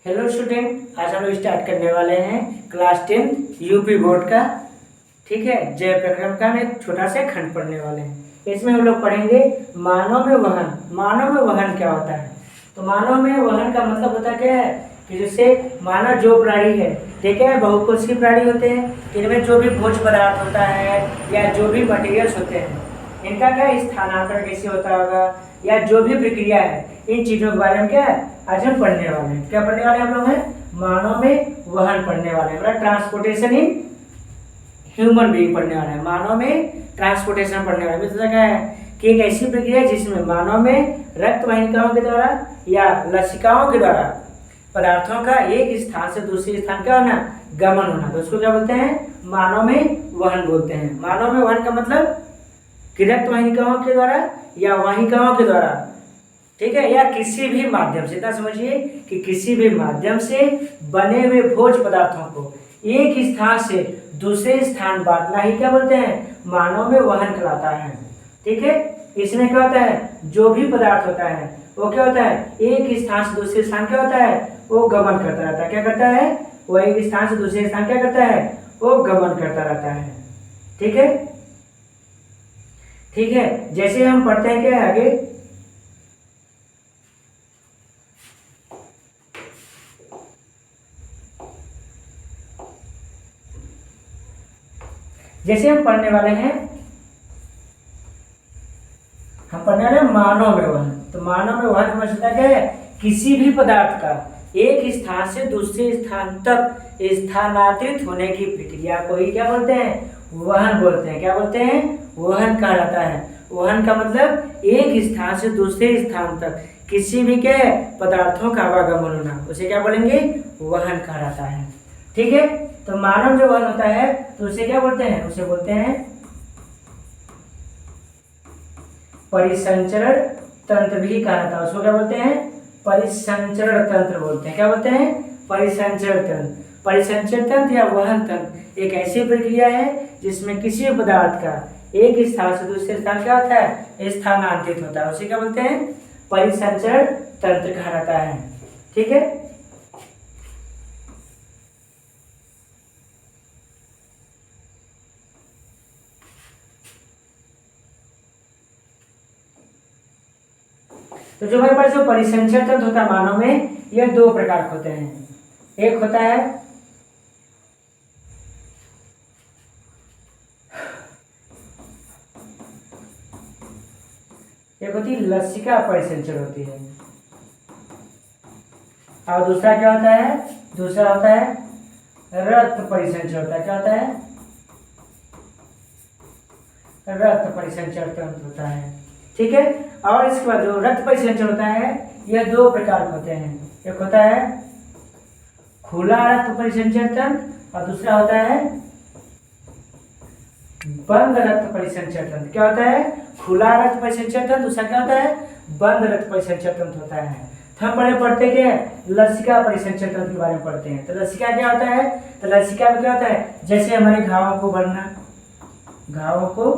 Hello student, आज हम लोग स्टार्ट करने वाले हैं क्लास 10 यूपी बोर्ड का। ठीक है, जय प्रक्रम का हम एक छोटा सा खंड पढ़ने वाले हैं। इसमें हम लोग पढ़ेंगे मानव में वहन। मानव में वहन क्या होता है? तो मानव में वहन का मतलब होता क्या है कि जैसे मानव जो प्राणी है, ठीक है, बहुकोषीय प्राणी होते हैं। इनमें जो भी भोज्य पदार्थ होता है या जो भी मटेरियल्स होते हैं, इनका क्या स्थानांतरण कैसे होता होगा या जो भी प्रक्रिया है, इन चीजों के बारे में क्या है आज हम पढ़ने वाले हैं। क्या पढ़ने वाले हैं हम लोग हैं? मानव में वहन पढ़ने वाले हैं, मतलब ट्रांसपोर्टेशन इन ह्यूमन बीइंग पढ़ने वाले हैं। मानव में ट्रांसपोर्टेशन पढ़ने वाले हैं। मतलब क्या है कि एक ऐसी प्रक्रिया है जिसमें मानव में रक्त वाहिकाओं के द्वारा या लसिकाओं के द्वारा पदार्थों का एक स्थान से दूसरे स्थान क्या होना, गमन होना। तो उसको क्या बोलते हैं? मानव में वहन बोलते हैं। मानव में वहन का मतलब कि रक्त वाहिकाओं के द्वारा या वाहिकाओं के द्वारा, ठीक है, या किसी भी माध्यम से, इतना समझिए कि किसी भी माध्यम से बने हुए भोज्य पदार्थों को एक स्थान से दूसरे स्थान बांटना ही क्या बोलते हैं? मानव में वहन कहलाता है। ठीक है, इसमें क्या होता है, जो भी पदार्थ होता है वो क्या होता है, एक स्थान से दूसरे स्थान क्या होता है, वो गमन करता रहता है। क्या करता है? वो एक स्थान से दूसरे स्थान क्या करता है, वो गमन करता रहता है। ठीक है, ठीक है, जैसे हम पढ़ते हैं क्या आगे, जैसे हम पढ़ने वाले हैं मानव में वहन। तो मानव में वहन समझता क्या है, किसी भी पदार्थ का एक स्थान से दूसरे स्थान तक स्थानांतरित होने की प्रक्रिया को ही क्या बोलते हैं? वहन बोलते हैं। क्या बोलते हैं? वहन कहा जाता है। वहन का मतलब एक स्थान से दूसरे स्थान तक किसी भी के पदार्थों का आवागमन होना, उसे क्या बोलेंगे? वहन कहा जाता है। ठीक है, तो मानव जो वहन होता है तो उसे क्या बोलते हैं? उसे बोलते हैं परिसंचरण तंत्र भी कहा जाता है। उसको क्या बोलते हैं? परिसंचरण तंत्र बोलते हैं। क्या बोलते हैं? परिसंचरण तंत्र। परिसंचरण तंत्र या वहन तंत्र एक ऐसी प्रक्रिया है जिसमें किसी पदार्थ का एक स्थान से दूसरे स्थान क्या होता है, स्थानांतरित होता है। उसे क्या बोलते हैं? परिसंचरण तंत्र कहा जाता है। ठीक है, तो जो हमारे पास जो परिसंचरण तंत्र होता है मानव में, यह दो प्रकार के होते हैं। एक होता है होती लसिका परिसंचरण होती है, और दूसरा क्या होता है? दूसरा होता है रक्त परिसंचरण होता है। क्या होता है? रक्त परिसंचरण तंत्र होता है। ठीक है, और इसके बाद जो रक्त परिसंचरण होता है, यह दो प्रकार के होते हैं। एक होता है खुला रक्त परिसंचरण तंत्र और दूसरा होता है बंद रक्त परिसंचरण तंत्र। क्या होता है? खुला रक्त परिसंचरण तंत्र, दूसरा क्या होता है? बंद रक्त परिसंचरण तंत्र होता है। तो हम पहले पढ़ते क्या है, लसिका परिसंचरण तंत्र के बारे में पढ़ते हैं। तो लसिका क्या होता है? तो लसिका में क्या होता है, जैसे हमारे घावों को भरना, घावों को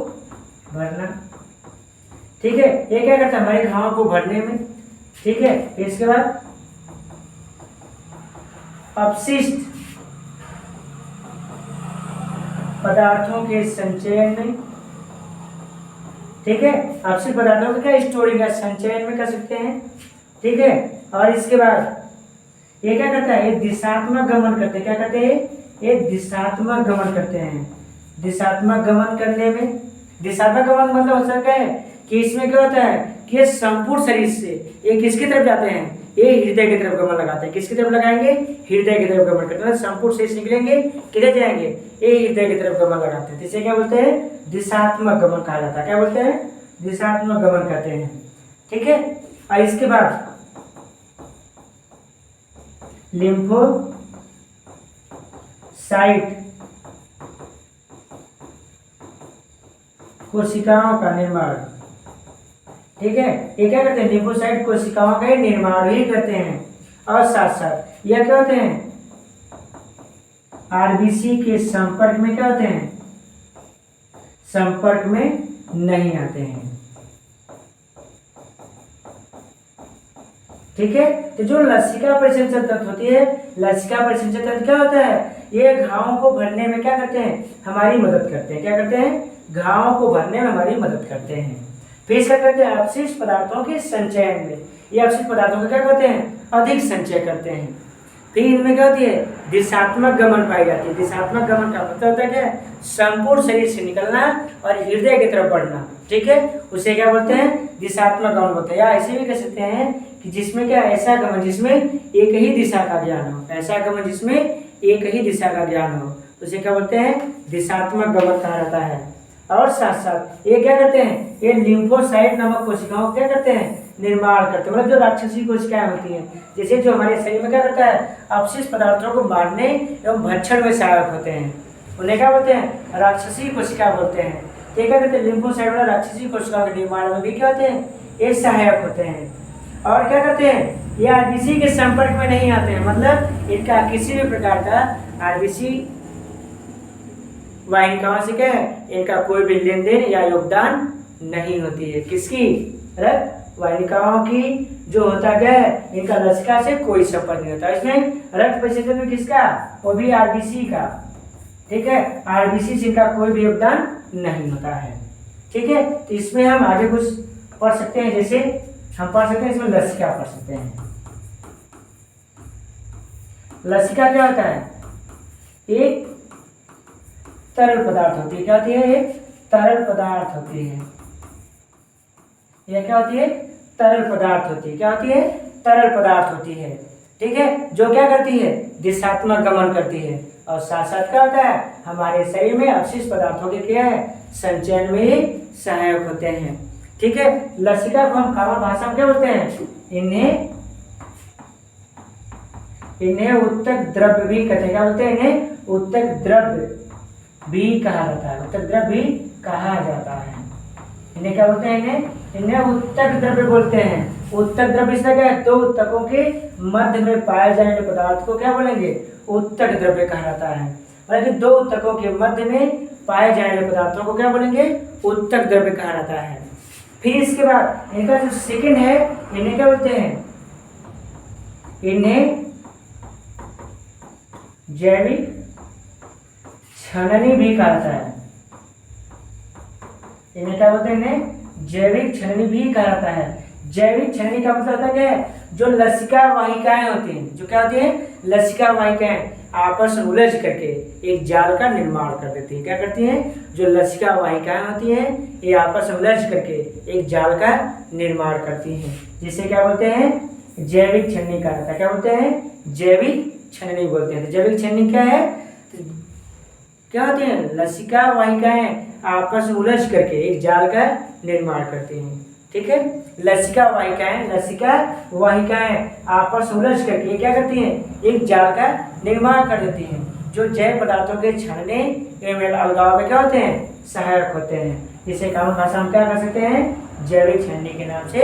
भरना, ठीक है, ये क्या करता है हमारे घावों को भरने में। ठीक है, इसके बाद अपशिष्ट पदार्थों के संचयन में, ठीक है, अपशिष्ट पदार्थों का क्या स्टोरिंग है, संचयन में कर सकते हैं। ठीक है, और इसके बाद ये क्या करता है, ये दिशात्मक गमन करते हैं। क्या करते हैं? ये दिशात्मक गमन करते हैं। दिशात्मक गमन करने में, दिशात्मक गमन मतलब हो सकता है कि इसमें क्या होता है कि ये संपूर्ण शरीर से ये किसकी तरफ जाते हैं, ये हृदय की तरफ गमन लगाते हैं। किसकी तरफ लगाएंगे? हृदय की तरफ गमन करते हैं। संपूर्ण शरीर से निकलेंगे, किधर जाएंगे? ये हृदय की तरफ गमन लगाते हैं। इसे क्या बोलते हैं? दिशात्मक गमन कहा जाता है। क्या बोलते हैं? दिशात्मक गमन कहते हैं। ठीक है, और इसके बाद लिम्फोसाइट कोशिकाओं का निर्माण। ठीक है, ये क्या करते हैं? लिम्फोसाइट कोशिकाओं का निर्माण ही करते हैं। और साथ साथ यह क्या होते हैं? आरबीसी के संपर्क में क्या होते हैं? संपर्क में नहीं आते हैं। ठीक है। तो जो लसिका परिसंचरण तंत्र होती है, लसिका परिसंचरण तंत्र क्या होता है, ये घावों को भरने में क्या करते हैं, हमारी मदद करते हैं। क्या करते हैं, घावों को भरने में हमारी मदद करते हैं। फिर क्या करते हैं, अपशिष्ट पदार्थों के संचयन में, ये अपशिष्ट पदार्थों का क्या करते हैं, अधिक संचय करते हैं। फिर इनमें क्या होती है, दिशात्मक गमन पाई जाती है। दिशात्मक गमन का मतलब होता है क्या, संपूर्ण शरीर से निकलना और हृदय की तरफ बढ़ना, ठीक है, उसे क्या बोलते हैं, दिशात्मक गमन बोलते हैं। या ऐसे भी कह सकते हैं कि जिसमें क्या, ऐसा गमन जिसमें एक ही दिशा का ज्ञान हो, ऐसा गमन जिसमें एक ही दिशा का ज्ञान हो, उसे क्या बोलते हैं, दिशात्मक गमन कहा जाता है। और साथ साथ ये क्या करते हैं, ये लिम्फोसाइट नामक कोशिकाओं क्या करते हैं, निर्माण करते हैं। मतलब जो राक्षसी कोशिकाएं होती हैं, जैसे जो हमारे शरीर में क्या करता है, अपशिष्ट पदार्थों को मारने एवं भक्षण में सहायक होते हैं, उन्हें क्या बोलते हैं, राक्षसी कोशिका बोलते हैं। तो क्या करते हैं, लिम्फोसाइट वाला राक्षसी कोशिकाओं के निर्माण में भी क्या होते हैं, ये सहायक होते हैं। और क्या करते हैं, ये आरबीसी के संपर्क में नहीं आते हैं, मतलब इनका किसी भी प्रकार का आरबीसी वाहिकाओं से क्या है, इनका कोई भी लेन देन या योगदान नहीं होती है। किसकी, रक्त वाहिकाओं की जो होता क्या है, इनका लसिका से कोई संपर्क नहीं होता। इसमें रक्त परिसंचरण में किसका, वो भी आरबीसी का, ठीक है, आरबीसी से इनका कोई भी योगदान नहीं होता है, ठीक है। तो इसमें हम आगे कुछ पढ़ सकते हैं, जैसे हम पढ़ सकते हैं इसमें लसिका पढ़ सकते हैं। लसिका क्या होता है, एक तरल पदार्थ होती है। क्या होती है, एक तरल पदार्थ होती है। यह क्या होती है, तरल पदार्थ होती है। क्या होती है, तरल पदार्थ होती है, ठीक है, जो क्या करती है, दिशात्मक गमन करती है। और साथ साथ क्या होता है, हमारे शरीर में अपशिष्ट पदार्थों के क्या है, संचयन में सहायक होते हैं, ठीक है। लसिका को हम कॉमन भाषा में क्या बोलते हैं, इन्हें उत्तक द्रव्य भी कहते हैं। क्या बोलते हैं, इन्हें उत्तक द्रव्य भी कहा जाता है, उत्तक द्रव्य भी कहा जाता है। इन्हें क्या बोलते हैं, इन्हें उत्तक द्रव्य बोलते हैं। उत्तक द्रव्य इसका क्या है, दो उत्तकों के मध्य में पाए जाने वाले पदार्थ को क्या बोलेंगे, उत्तक द्रव्य कहा जाता है। मतलब दो उत्तकों के मध्य में पाए जाने वाले पदार्थों को क्या बोलेंगे, उत्तक द्रव्य कहा जाता है। फिर इसके बाद इनका जो सेकंड है, इन्हें क्या बोलते हैं, इन्हें जैविक छननी भी कहा जाता है। इन्हें क्या बोलते हैं, इन्हें जैविक छननी भी कहा जाता है। जैविक छननी का मतलब होता है क्या है, जो लसिका वाहिकाएं होती हैं, जो क्या होती हैं, लसिका वाहिकाएं आपस में उलझ करके एक जाल का निर्माण कर देती हैं। क्या करती हैं, जो लसिका वाहिकाएं होती हैं, ये आपस में उलझ करके एक जाल का निर्माण करती हैं, जिसे क्या बोलते हैं, जैविक छननी कहा जाता है। क्या बोलते हैं, जैविक छननी बोलते हैं। तो जैविक छननी क्या है, क्या होती है, लसिका वाहिकाएं आपस में उलझ करके एक जाल का निर्माण करती हैं, ठीक है। लसिका वाहिकाएं आपस में उलझ करके क्या करती हैं, एक जाल का निर्माण कर देती हैं, जो जैव पदार्थों के छानने एवं अलगाव में क्या होते हैं, सहायक होते हैं। इसे कॉमन भाषा में क्या कर सकते हैं, जैविक छननी के नाम से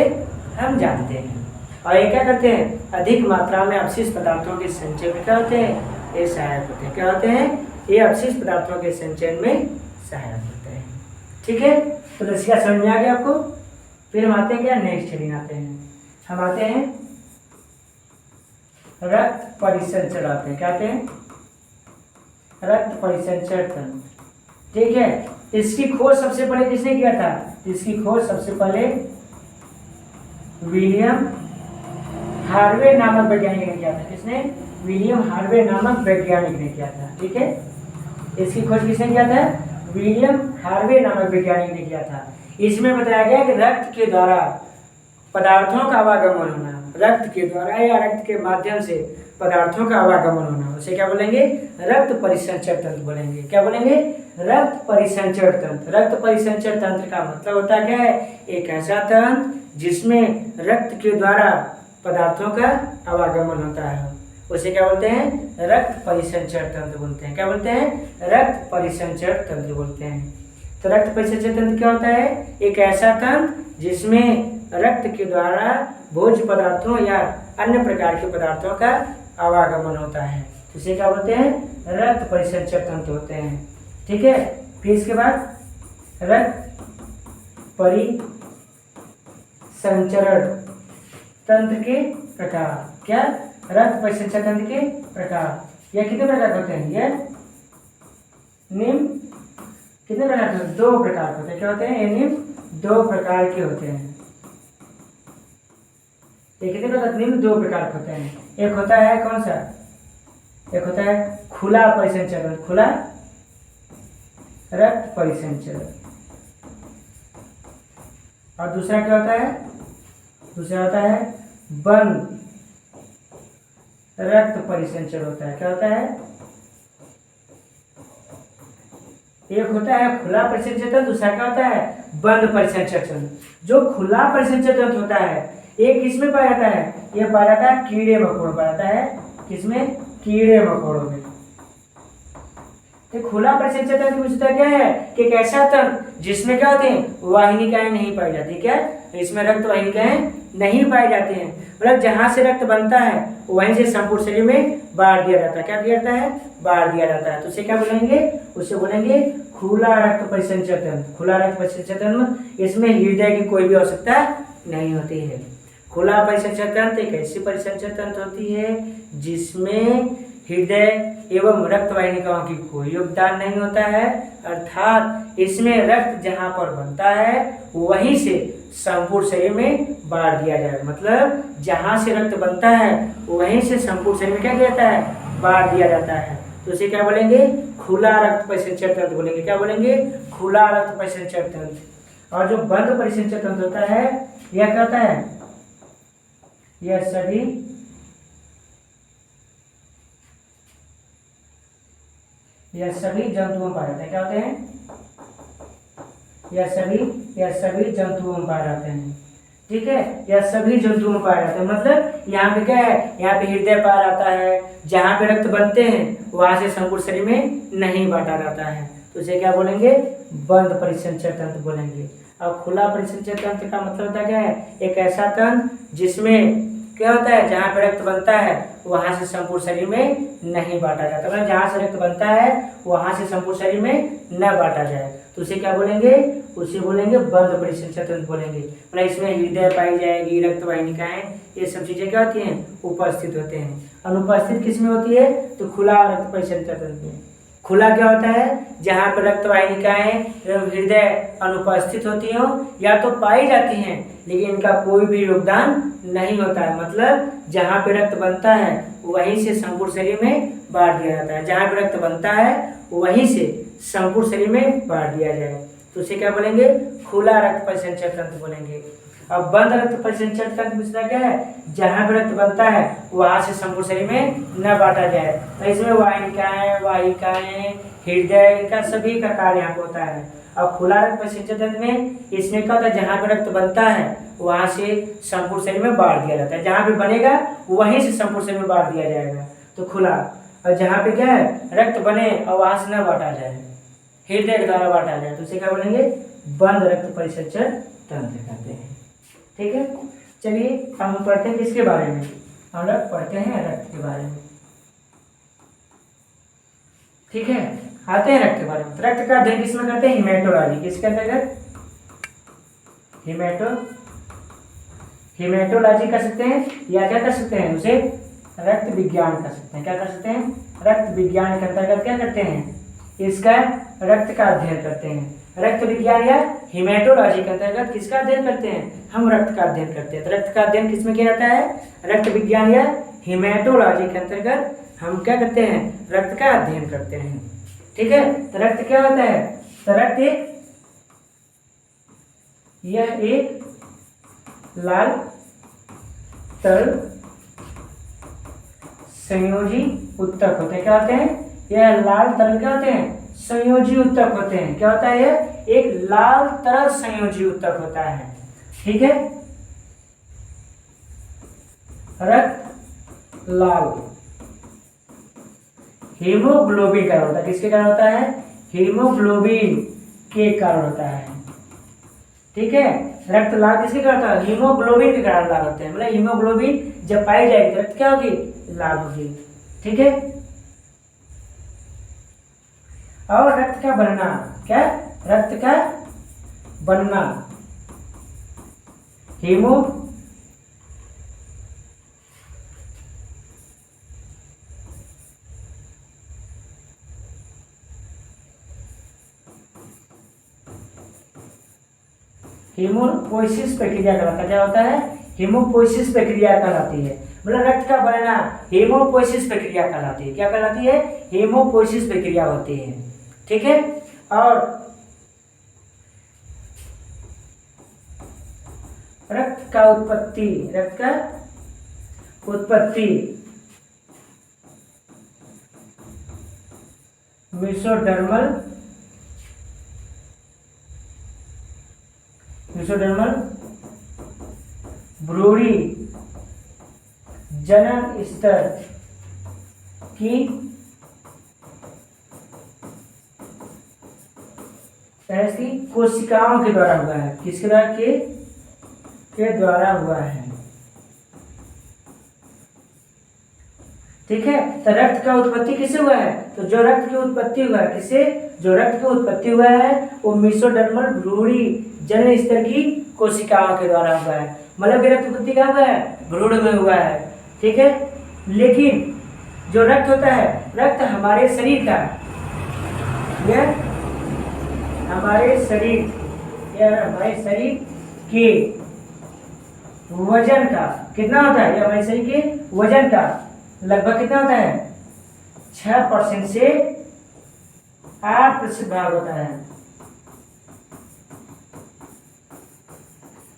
हम जानते हैं। और ये क्या करते हैं, अधिक मात्रा में अपशिष्ट पदार्थों के संचय में क्या होते हैं, ये सहायक होते हैं। क्या होते हैं, ये अपशिष्ट पदार्थों के संचयन में सहायक होते हैं, ठीक है। तो लसिका समझ में आ गया आपको। फिर हम आते हैं क्या, नेक्स्ट हेडिंग आते हैं, हम आते हैं रक्त परिसंचरण आते हैं। क्या आते हैं, रक्त परिसंचरण तंत्र, ठीक है। इसकी खोज सबसे पहले किसने किया था, इसकी खोज सबसे पहले विलियम हार्वे नामक वैज्ञानिक ने किया था। किसने, विलियम हार्वे नामक वैज्ञानिक ने किया था, ठीक है। इसकी खोज किसने किया था, विलियम हार्वे नामक वैज्ञानिक ने किया था। इसमें बताया गया कि रक्त के द्वारा पदार्थों का आवागमन होना, रक्त के द्वारा या रक्त के माध्यम से पदार्थों का आवागमन होना, उसे क्या बोलेंगे, रक्त परिसंचरण तंत्र बोलेंगे। क्या बोलेंगे, रक्त परिसंचरण तंत्र। रक्त परिसंचरण तंत्र का मतलब होता क्या है, एक ऐसा तंत्र जिसमें रक्त के द्वारा पदार्थों का आवागमन होता है, उसे क्या बोलते हैं, रक्त परिसंचरण तंत्र बोलते हैं। क्या बोलते हैं, रक्त परिसंचरण तंत्र बोलते हैं। तो रक्त परिसंचरण तंत्र क्या होता है, एक ऐसा तंत्र जिसमें रक्त के द्वारा भोज्य पदार्थों या अन्य प्रकार के पदार्थों का आवागमन होता है, इसे क्या बोलते हैं, रक्त परिसंचरण तंत्र होते हैं, ठीक है। फिर इसके बाद रक्त परिसंचरण तंत्र के प्रकार। क्या? रक्त परिसंचरण तंत्र के प्रकार। यह कितने प्रकार के होते हैं? यह निम्न कितने प्रकार के? 2 प्रकार के होते हैं। क्या होते हैं? ये निम्न 2 प्रकार के होते हैं। ये कितने प्रकार? निम्न 2 प्रकार के होते हैं। एक होता है कौन सा? एक होता है खुला परिसंचरण, खुला रक्त परिसंचरण। और दूसरा क्या होता है? दूसरा होता है बंद रक्त परिसंचरण होता है। क्या होता है? एक होता है खुला परिसंचरण, दूसरा क्या होता है? बंद परिसंचरण। जो खुला परिसंचरण होता है ये किसमें पाया जाता है? ये पाया जाता है कीड़े मकोड़ों पाया जाता है। किसमें? कीड़े मकोड़ों में। तो खुला परिसंचरण की विशेषता क्या है? कि एक ऐसा तंत्र जिसमें क्या होते हैं? वाहिनिकाएं नहीं पाई जाती। क्या? इसमें रक्त वाहिनिकाएं नहीं पाई जाती हैं। मतलब जहां से रक्त बनता है वहीं से संपूर्ण शरीर में बांट दिया जाता है। क्या किया जाता है? बांट दिया जाता है। तो उसे क्या बोलेंगे? उसे बोलेंगे खुला रक्त परिसंचरण तंत्र। खुला रक्त परिसंचरण तंत्र, इसमें हृदय की कोई भी आवश्यकता नहीं होती है। खुला परिसंचरण तंत्र एक ऐसी परिसंचरण तंत्र होती है जिसमें हृदय एवं रक्त वाहिनिकाओं की कोई योगदान नहीं होता है, अर्थात इसमें रक्त जहां पर बनता है वहीं से संपूर्ण शरीर में बांट दिया जाए। मतलब जहां से रक्त बनता है वहीं से संपूर्ण शरीर में क्या किया जाता है? बांट दिया जाता है। तो इसे क्या बोलेंगे? खुला रक्त परिसंचरण तंत्र बोलेंगे। क्या बोलेंगे? खुला रक्त परिसंचरण तंत्र। और जो बंद परिसंचरण तंत्र होता है यह क्या होता है? यह सभी जंतुओं में पाए जाते हैं। क्या होते हैं? यह सभी जंतुओं में पाए जाते हैं। ठीक है, यह सभी जंतुओं में पाए जाते हैं। मतलब यहाँ पे क्या है? यहाँ पे हृदय पाया जाता है। जहाँ पे रक्त बनते हैं वहां से संपूर्ण शरीर में नहीं बांटा जाता है। तो इसे क्या बोलेंगे? बंद परिसंचरण तंत्र बोलेंगे। अब खुला परिसंचरण तंत्र का मतलब होता क्या है? एक ऐसा तंत्र जिसमें क्या होता है? जहाँ पे रक्त बनता है वहां से संपूर्ण शरीर में नहीं बांटा जाता। मतलब जहाँ से रक्त बनता है वहां से संपूर्ण शरीर में न बांटा जाए तो उसे क्या बोलेंगे? उसे बोलेंगे बंद परिसंचरण तंत्र बोलेंगे। मतलब इसमें हृदय पाई जाएगी, रक्त वाहिनिकाएं, ये सब चीजें क्या होती हैं? उपस्थित होते हैं। अनुपस्थित किसमें होती है? तो खुला रक्त परिसंचरण तंत्र में। खुला क्या होता है? जहाँ पर रक्त वाहिनिकाएं एवं हृदय अनुपस्थित होती हो या तो पाई जाती हैं लेकिन इनका कोई भी योगदान नहीं होता है। मतलब जहाँ पे रक्त बनता है वहीं से संपूर्ण शरीर में बांट दिया जाता है। जहाँ पे रक्त बनता है वहीं से संपूर्ण शरीर में बांट दिया जाए तो उसे क्या बोलेंगे? खुला रक्त परिसंचरण तंत्र बोलेंगे। अब बंद रक्त परिसंचरण तंत्र दूसरा क्या है? जहाँ पे रक्त बनता है वहां से संपूर्ण शरीर में न बांटा जाए। तो इसमें वाहिकाएं, हृदय, इनका सभी का कार्य यहाँ पे होता है। अब खुला रक्त परिसंचरण तंत्र में इसमें क्या होता है? जहाँ पे रक्त बनता है वहां से संपूर्ण शरीर में बांट दिया जाता है। जहाँ पे बनेगा वहीं से संपूर्ण शरीर में बांट दिया जाएगा तो खुला। और जहाँ पे क्या है? रक्त बने और वहां से न बांटा जाए, हृदय के द्वारा बांटा जाए तो उसे क्या बोलेंगे? बंद रक्त परिसंचरण तंत्र कहते हैं। ठीक है, चलिए अब हम पढ़ते हैं किसके बारे में? हम लोग पढ़ते हैं रक्त के बारे में। ठीक है, आते हैं रक्त के बारे में। रक्त का अध्ययन किसमें करते हैं? हिमेटोलॉजी। किसके अंतर्गत? हिमेटोलॉजी कर सकते हैं या क्या कर सकते हैं? उसे रक्त विज्ञान कर सकते हैं। क्या कर सकते हैं? रक्त विज्ञान के अंतर्गत क्या करते हैं? इसका रक्त का अध्ययन करते हैं। रक्त विज्ञान या हिमेटोलॉजी के अंतर्गत किसका अध्ययन करते हैं? हम रक्त का अध्ययन करते हैं। तो रक्त का अध्ययन किसमें किया जाता है? रक्त विज्ञान या हिमेटोलॉजी के अंतर्गत हम क्या करते हैं? रक्त का अध्ययन करते हैं। ठीक है, तो रक्त क्या होता है? तो रक्त एक लाल तरल संयोजी उत्तक होते हैं। क्या होते हैं? यह लाल तरल क्या होते हैं? संयोजी उत्तक होते हैं। क्या होता है? यह एक लाल तरल संयोजी उत्तक होता है। ठीक है, रक्त लाल हीमोग्लोबिन कारण होता है। किसके कारण होता है? हीमोग्लोबिन के कारण होता है। ठीक है, रक्त लाल किसके कारण होता है? हीमोग्लोबिन के कारण लाल होते हैं। मतलब हीमोग्लोबिन जब पाई जाएगी तो रक्त क्या होगी? लाल होगी। ठीक है, और रक्त का बनना क्या? रक्त का बनना हीमोपोइसिस प्रक्रिया कहलाता है। क्या होता है? हीमोपोइसिस प्रक्रिया कहलाती है। मतलब रक्त का बनना हीमोपोइसिस प्रक्रिया कहलाती है। क्या कहलाती है? हीमोपोइसिस प्रक्रिया होती है। ठीक है। और रक्त का उत्पत्ति मेसोडर्मल भ्रूणी जनन स्तर की ऐसी कोशिकाओं के द्वारा हुआ है। किसके द्वारा? के द्वारा हुआ है। ठीक है। तो रक्त का उत्पत्ति किससे हुआ है? तो जो रक्त की उत्पत्ति हुआ है, किससे? जो रक्त की उत्पत्ति हुआ है वो मेसोडर्मल भ्रूणी जनन स्तर की कोशिकाओं के द्वारा हुआ है। मतलब कि रक्त उत्पत्ति क्या हुआ है? भ्रूण में हुआ है। ठीक है। लेकिन जो रक्त होता है, रक्त हमारे शरीर का, यह हमारे शरीर के वजन का कितना होता है? यह हमारे शरीर के वजन का लगभग कितना होता है? 6% से 8% भाग होता है।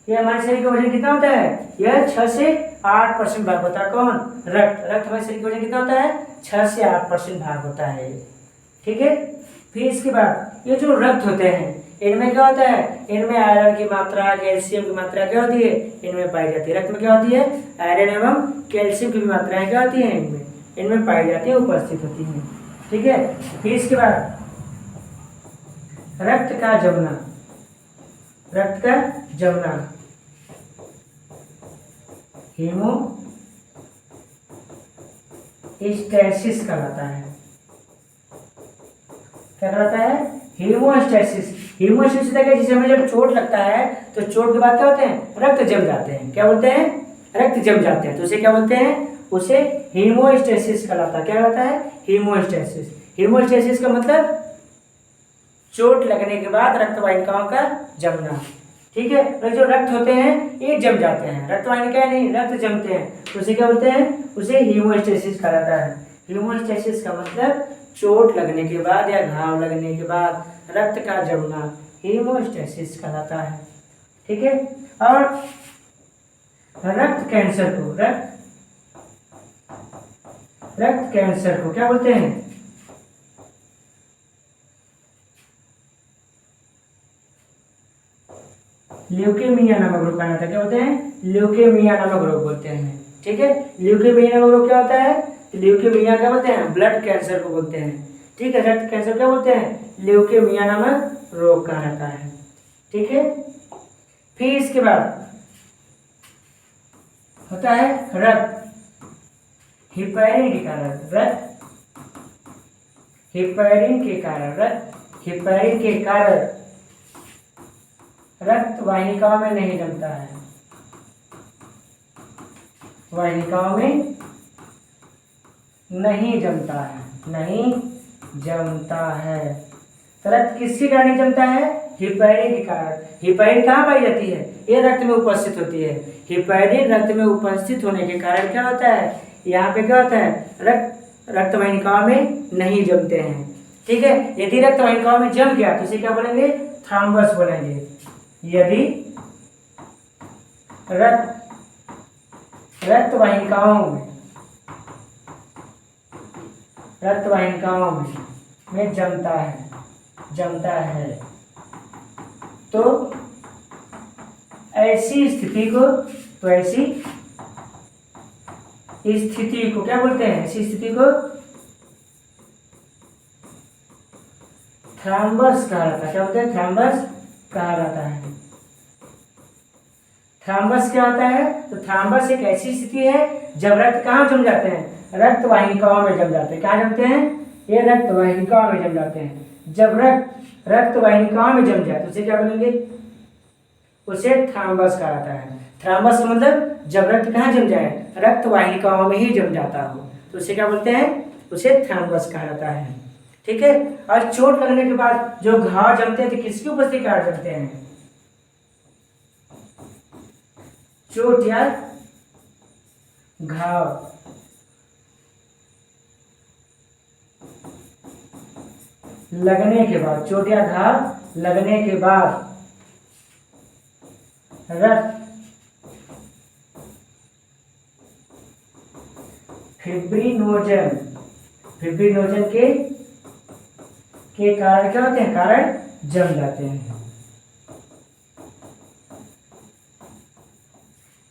यह हमारे शरीर का वजन कितना होता है? यह 6 से 8% भाग होता है। कौन? रक्त हमारे शरीर का वजन कितना होता है? 6 से 8% भाग होता है। ठीक है। फिर इसके बाद ये जो रक्त होते हैं, इनमें क्या होता है? इनमें आयरन की मात्रा, कैल्शियम की मात्रा क्या होती है? इनमें पाई जाती है। रक्त में क्या होती है? आयरन एवं कैल्शियम की भी मात्राएं क्या होती हैं? इनमें पाई जाती है, उपस्थित होती हैं। ठीक है। फिर इसके बाद रक्त का जमना हीमोस्टैसिस कहलाता है। क्या कहलाता है? हीमोस्टैसिस। हीमोस्टैसिस है जिसे हमें जब चोट लगता है तो चोट के बाद क्या होते हैं? रक्त जम जाते हैं। क्या बोलते हैं? रक्त जम जाते हैं। तो उसे क्या बोलते हैं? उसे हीमोस्टैसिस कहलाता है। क्या कहलाता है? हीमोस्टैसिस। हीमोस्टैसिस का मतलब चोट लगने के बाद रक्त वाहिकाओं का जमना। ठीक है। तो जो रक्त होते हैं ये जम जाते हैं। रक्त वाहिका नहीं, रक्त जमते हैं, तो उसे क्या बोलते हैं? उसे हीमोस्टैसिस कहलाता है। हीमोस्टैसिस का मतलब चोट लगने के बाद या घाव लगने के बाद रक्त का जमना हीमोस्टैसिस कहलाता है। ठीक है। और रक्त कैंसर को क्या बोलते हैं? ल्यूकेमिया नामक रोग कहलाता है। क्या बोलते हैं? ल्यूकेमिया नामक रोग बोलते हैं। ठीक है। ल्यूकेमिया नामक रोग क्या होता है? ल्यूकेमिया क्या बोलते हैं? ब्लड कैंसर को बोलते हैं। ठीक है। रक्त कैंसर क्या बोलते हैं? ल्यूकेमिया नामक रोग कहलाता है। ठीक है। फिर इसके बाद होता है रक्त हिपैरिन के कारण। हिपैरिन के कारण रक्त वाहिकाओं में नहीं जमता है। नहीं जमता है। तो रक्त किसके कारण नहीं जमता है? हिपैरिन के कारण। हिपैरिन कहाँ पाई जाती है? ये रक्त में उपस्थित होती है। हिपैरिन रक्त में उपस्थित होने के कारण क्या होता है? यहाँ पे क्या होता है? रक्त वाहिकाओं में नहीं जमते हैं। ठीक है। यदि रक्त वाहिकाओं में जम गया तो इसे क्या बोलेंगे? थ्रम्बस बोलेंगे। यदि रक्त वाहिकाओं में जमता है तो ऐसी स्थिति को क्या बोलते हैं? ऐसी स्थिति को थ्रम्बस कहा जाता है। क्या बोलते हैं? थ्रम्बस कहा जाता है। थ्रम्बस क्या होता है? तो थ्रम्बस एक ऐसी स्थिति है जब रक्त कहाँ जम जाते हैं? रक्त वाहिकाओं में जम जाते हैं। कहाँ जमते हैं? ये रक्त वाहिकाओं में जम जाते हैं। जब रक्त वाहिकाओं में जम जाए तो उसे क्या बोलेंगे? उसे थ्रम्बस कहा जाता है। थ्रम्बस का मतलब जब रक्त कहाँ जम जाए? रक्त वाहिकाओं में ही जम जाता हो तो उसे क्या बोलते हैं? उसे थ्रम्बस कहा जाता है। ठीक है। और चोट लगने के बाद जो घाव जमते हैं तो किसकी उपस्थिति कारण जमते हैं? चोट या घाव लगने के बाद, चोट या घाव लगने के बाद रक्त फिब्रिनोजन, फिब्रिनोजन के कारण क्या होते हैं, कारण जम जाते हैं।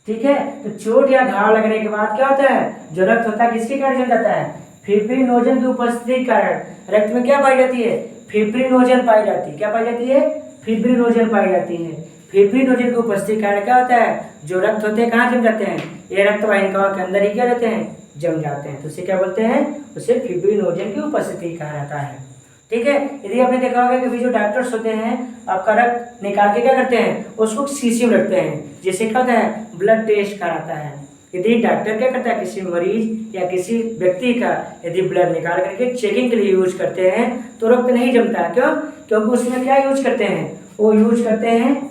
ठीक है, तो चोट या घाव लगने के बाद क्या होता है, जो रक्त होता है किसके कारण जम जाता है, फिब्रिनोजन की उपस्थिति के कारण रक्त में क्या पाई जाती है, फिब्रिनोजन पाई जाती है। क्या पाई जाती है, फिब्रिनोजन पाई जाती है। फिब्रिनोजन की उपस्थिति के कारण क्या होता है, जो रक्त होते हैं कहाँ जम जाते हैं, ये रक्त वाहिकाओं के अंदर ही क्या रहते हैं, जम जाते हैं। तो उसे क्या बोलते हैं, उसे फिब्रिनोजन की उपस्थिति कहा जाता है। ठीक है, यदि आपने देखा होगा कि जो डॉक्टर्स होते हैं आपका रक्त निकाल के क्या करते हैं, उसको शीशी में रखते हैं, जिससे क्या होता है, ब्लड टेस्ट कराता है। यदि डॉक्टर क्या करता है, किसी मरीज या किसी व्यक्ति का यदि ब्लड निकाल करके चेकिंग के लिए यूज करते हैं तो रक्त नहीं जमता। क्यों, क्योंकि उसमें क्या यूज करते हैं, वो यूज करते हैं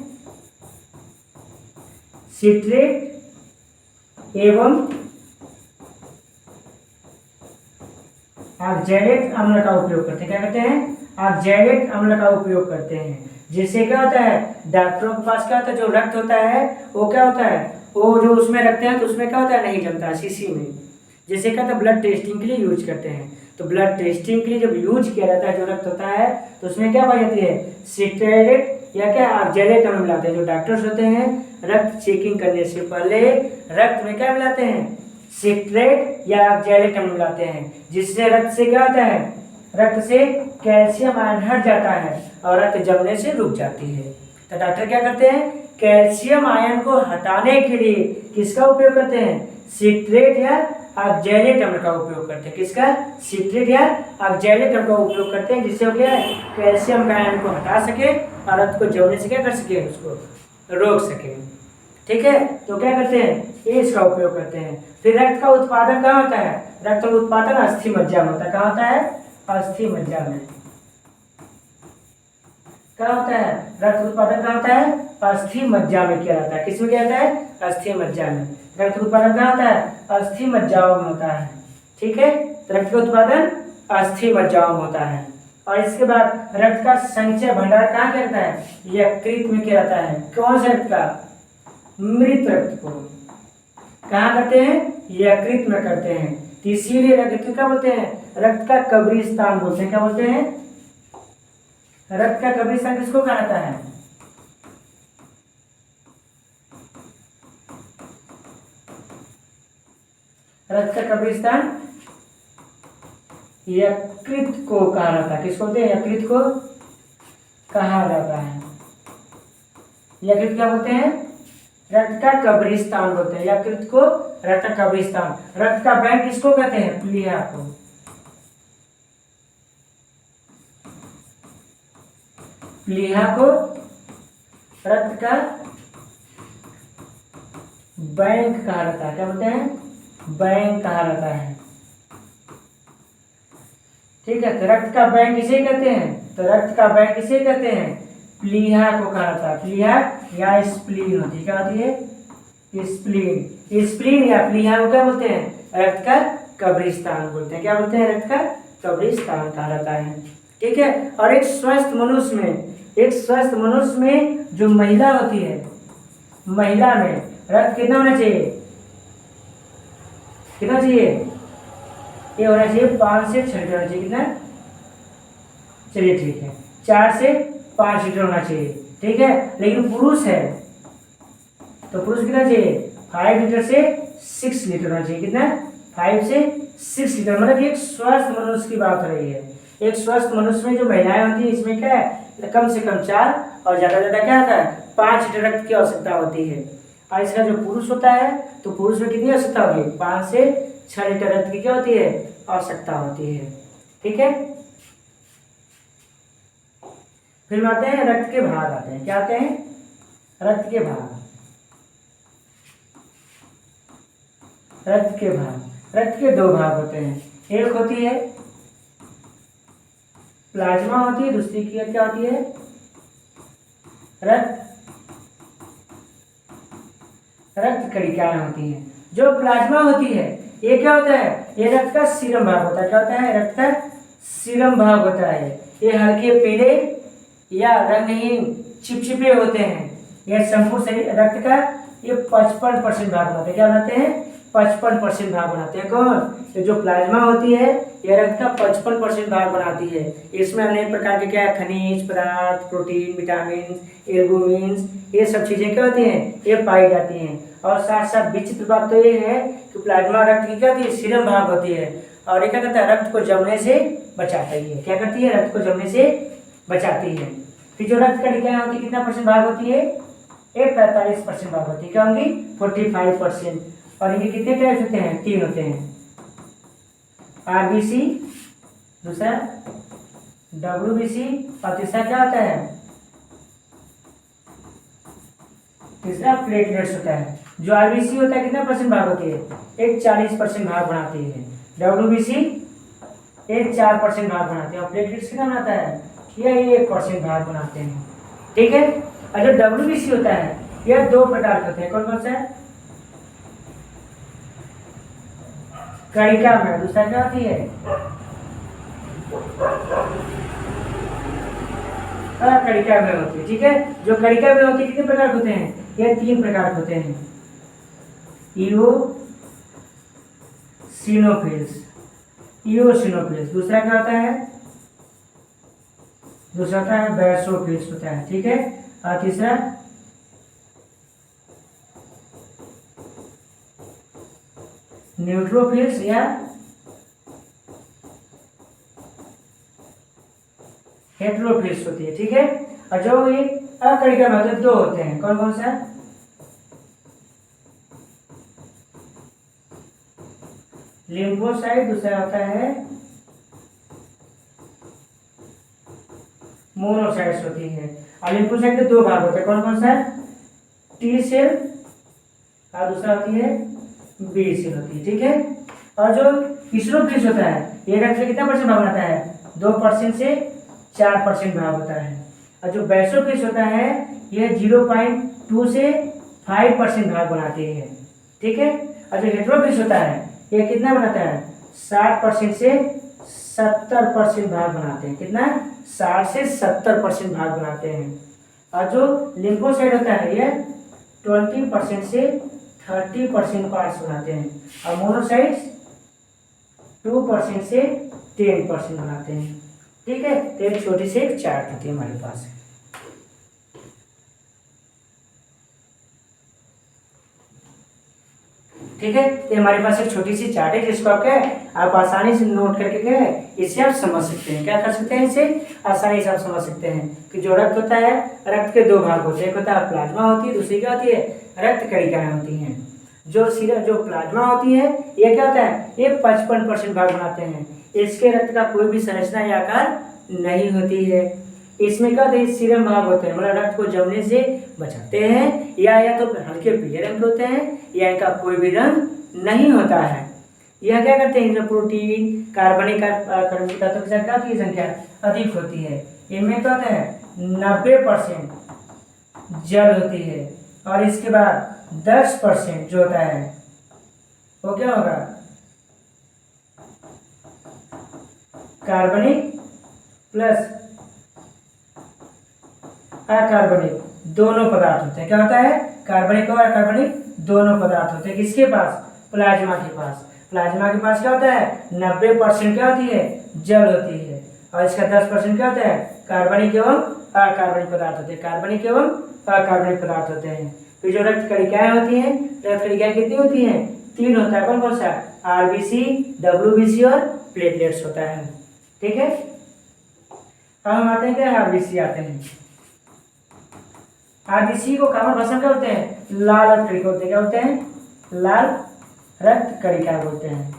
सिट्रेट एवं ऑक्सैलेट अम्ल का उपयोग करते हैं। क्या करते हैं, ऑक्सैलेट अम्ल का उपयोग करते हैं, जिससे क्या होता है, डॉक्टरों के पास क्या होता है, जो रक्त होता है वो क्या होता है, वो जो उसमें रखते हैं तो उसमें क्या होता है, नहीं जमता शीशी में, जिससे क्या होता है, ब्लड टेस्टिंग के लिए यूज करते हैं। तो ब्लड टेस्टिंग के लिए जब यूज किया जाता है जो रक्त होता है तो उसमें क्या पाई जाती है, सिट्रेट या क्या ऑक्सैलेट अम्ल मिलाते हैं। जो डॉक्टर्स होते हैं रक्त चेकिंग करने से पहले रक्त में क्या मिलाते हैं, सिट्रेट या ऑक्सैलेट अम्ल मिलाते हैं, जिससे रक्त से क्या होता है, रक्त से कैल्शियम आयन हट जाता है और रक्त जमने से रुक जाती है। तो डॉक्टर क्या करते हैं, कैल्शियम आयन को हटाने के लिए किसका उपयोग करते हैं, सिट्रेट या ऑक्सैलेट अम्ल का उपयोग करते हैं। किसका, सिट्रेट या ऑक्सैलेट अम्ल का उपयोग करते हैं, जिससे हो गया कैल्शियम आयन को हटा सके और रक्त को जमने से क्या कर सके, उसको रोक सके। ठीक है, तो क्या करते हैं, ये इसका उपयोग करते हैं। फिर रक्त का उत्पादन कहाँ होता है, रक्त का उत्पादन अस्थि मज्जा में होता है। कहाँ होता है, अस्थि मज्जा में। क्या होता है, रक्त उत्पादन कहाँ होता है, अस्थि मज्जा में किया जाता है। किसमें किया जाता है, अस्थि मज्जा में। रक्त उत्पादन कहाँ होता है, अस्थि मज्जाओं में होता है। ठीक है, रक्त का उत्पादन अस्थि मज्जाओं में होता है। और इसके बाद रक्त का संचय भंडार कहाँ किया जाता है, यकृत में किया जाता है। कौन से रक्त का, मृत रक्त को कहाँ करते हैं, यकृत में करते हैं। तो इसीलिए रक्त को क्या बोलते हैं, रक्त का कब्रिस्तान बोलते हैं। क्या बोलते हैं, रक्त का कब्रिस्तान किसको कहा जाता है, रक्त का कब्रिस्तान यकृत को कहा जाता है। किसको बोलते हैं, यकृत को कहा जाता है। यकृत क्या बोलते हैं, रक्त का कब्रिस्तान बोलते हैं। यकृत को रक्त का कब्रिस्तान। रक्त का बैंक किसको कहते हैं, प्लीहा को। प्लीहा को रक्त का बैंक कहा जाता है। क्या बोलते हैं, बैंक कहा जाता है। ठीक है, तो रक्त का बैंक किसे कहते हैं, तो रक्त का बैंक किसे कहते हैं, प्लीहा को कहा जाता है। प्लीहा या स्प्लीन होती है। क्या होती है, स्प्लीन। स्प्लीन या प्लीहा को क्या बोलते हैं, रक्त का कब्रिस्तान बोलते हैं। क्या बोलते हैं, रक्त का कब्रिस्तान कहा जाता है। ठीक है, और एक स्वस्थ मनुष्य में, एक स्वस्थ मनुष्य में जो महिला होती है, महिला में रक्त कितना होना चाहिए, कितना चाहिए, ये होना चाहिए 5 से 6 लीटर होना चाहिए। कितना, चलिए ठीक है, 4 से 5 लीटर होना चाहिए। ठीक है, लेकिन पुरुष है तो पुरुष कितना चाहिए, 5 लीटर से 6 लीटर होना चाहिए। कितना, 5 से 6 लीटर। मतलब एक स्वस्थ मनुष्य की बात हो रही है। एक स्वस्थ मनुष्य में जो महिलाएं होती है इसमें क्या है, कम से कम 4 और ज्यादा ज्यादा क्या होता है, 5 लीटर रक्त की आवश्यकता होती है। और इसका जो पुरुष होता है तो पुरुष में कितनी आवश्यकता होगी, 5 से 6 लीटर रक्त की क्या होती है, आवश्यकता होती है। ठीक है, फिर आते हैं रक्त के भाग आते हैं। क्या आते हैं, रक्त के भाग। रक्त के भाग, रक्त के 2 भाग होते हैं। एक होती है प्लाज्मा होती है, दूसरी की क्या होती है, रक्त रक्त कणिकाएं होती हैं। जो प्लाज्मा होती है ये क्या होता है, ये रक्त का सीरम भाग होता है। क्या होता है, रक्त का सीरम भाग होता है। ये हल्के पीले या रंगहीन चिपचिपे होते हैं। यह संपूर्ण शरीर रक्त का ये 55% भाग बनाते हैं। क्या बनाते हैं, 55% भाग बनाते हैं। कौन, ये जो प्लाज्मा होती है ये रक्त का 55% भाग बनाती है। इसमें अनेक प्रकार के क्या है, खनिज पदार्थ, प्रोटीन, विटामिन, एल्बुमिन, ये सब चीजें क्या होती हैं, ये पाई जाती हैं। और साथ साथ विचित्र बात तो ये है कि प्लाज्मा रक्त की क्या होती है, सीरम भाग होती है। और ये क्या करता है, रक्त को जमने से बचाता है। क्या करती है, रक्त को जमने से बचाती है। फिर जो रक्त कणिकाएं होती है कितना परसेंट भाग होती है, ये 45% भाग होती है। क्या होंगी, 45%। और इनके कितने टाइप्स होते हैं, 3 होते हैं, आरबीसी, दूसरा डब्ल्यूबीसी, और तीसरा क्या होता है, तीसरा प्लेटलेट्स होता है। जो आरबीसी होता है कितना परसेंट भाग होती है, एक 40% भाग बनाती है। डब्ल्यूबीसी एक 4% भाग बनाते हैं। और प्लेटलेट्स कितना बनाता है, यह 1% भाग बनाते हैं। ठीक है। और जो डब्ल्यूबीसी होता है यह 2 प्रकार के होते हैं। कौन कौन सा है, कणिका में, दूसरा क्या होती है, कणिका में होती है। ठीक है। जो कणिका में होती है कितने प्रकार के होते हैं, यह 3 प्रकार के होते हैं। ईओसिनोफिल्स, दूसरा क्या होता है, दूसरा होता है बेसोफिल्स होता है। ठीक है। और तीसरा न्यूट्रोफिल्स या हेट्रोफिल्स होती है। ठीक है। और जो ये अकणिका में होते हैं 2 होते हैं। कौन कौन सा, लिम्फोसाइट, दूसरा होता है मोनोसाइट्स होती है। और लिम्फोसाइट के 2 भाग होते हैं। कौन कौन सा, टी सेल और दूसरा होती है बी सेल होती है। ठीक है। और जो ईसनोफिल्स होता है ये रक्त से कितना परसेंट भाग बनाता है, 2% से 4% भाग होता है। और जो बेसोफिल्स होता है यह 0.2 से 5% भाग बनाते हैं। ठीक है। और जो हेट्रोफिल्स होता है यह कितना बनाता है, 60% से 70% भाग बनाते हैं। कितना, 60 से 70% भाग बनाते हैं। और जो लिम्फोसाइट होता है यह 20% से 30% पार्ट्स बनाते हैं। और मोनोसाइट्स 2% से 10% बनाते हैं। ठीक है। तो एक छोटी सी एक चार्ट होती है हमारे पास। ठीक है। तो हमारे पास एक छोटी सी चार्ट है जिसको आप आसानी से नोट करके क्या है, इसे आप समझ सकते हैं। क्या कर सकते हैं, इसे आसानी से आप समझ सकते हैं कि जो रक्त होता है, रक्त के 2 भाग होते हैं। एक होता है प्लाज्मा होती है, दूसरी क्या होती है, रक्त कणिकाएं होती हैं। जो प्लाज्मा होती है ये क्या होता है, ये 55% भाग बनाते हैं। इसके रक्त का कोई भी संरचना या आकार नहीं होती है। इसमें क्या होता है, सीरम भाग होते हैं, मतलब रक्त को जमने से बचाते हैं। या तो हल्के पीले रंग के होते हैं या इनका कोई भी रंग नहीं होता है। यह क्या करते हैं, इनमें प्रोटीन, कार्बनिक तत्वों की संख्या की संख्या अधिक होती है। इनमें क्या होता है, 90% जल होती है। और इसके बाद 10% जो होता है वो क्या होगा, कार्बनिक प्लस अकार्बनिक दोनों पदार्थ होते हैं। क्या होता है, कार्बनिक और अकार्बनिक दोनों पदार्थ होते हैं। किसके पास, प्लाज्मा के पास। प्लाज्मा के पास क्या होता है, 90% क्या होती है, जल होती है। और इसका 10% क्या होता है, कार्बनिक एवं अकार्बनिक पदार्थ होते हैं। कार्बनिक एवं अकार्बनिक पदार्थ होते हैं। फिर जो रक्त कणिकाएं होती हैं, रक्त कणिकाएं कितनी होती हैं, 3 होता है। कौन कौन सा, आरबीसी, डब्ल्यूबीसी और प्लेटलेट्स होता है। ठीक है। अब हम आते हैं क्या, आरबीसी आते हैं। आरबीसी को कॉमन भाषा क्या बोलते हैं, लाल रक्त कणिका बोलते हैं। क्या बोलते हैं, लाल रक्त कणिका बोलते हैं।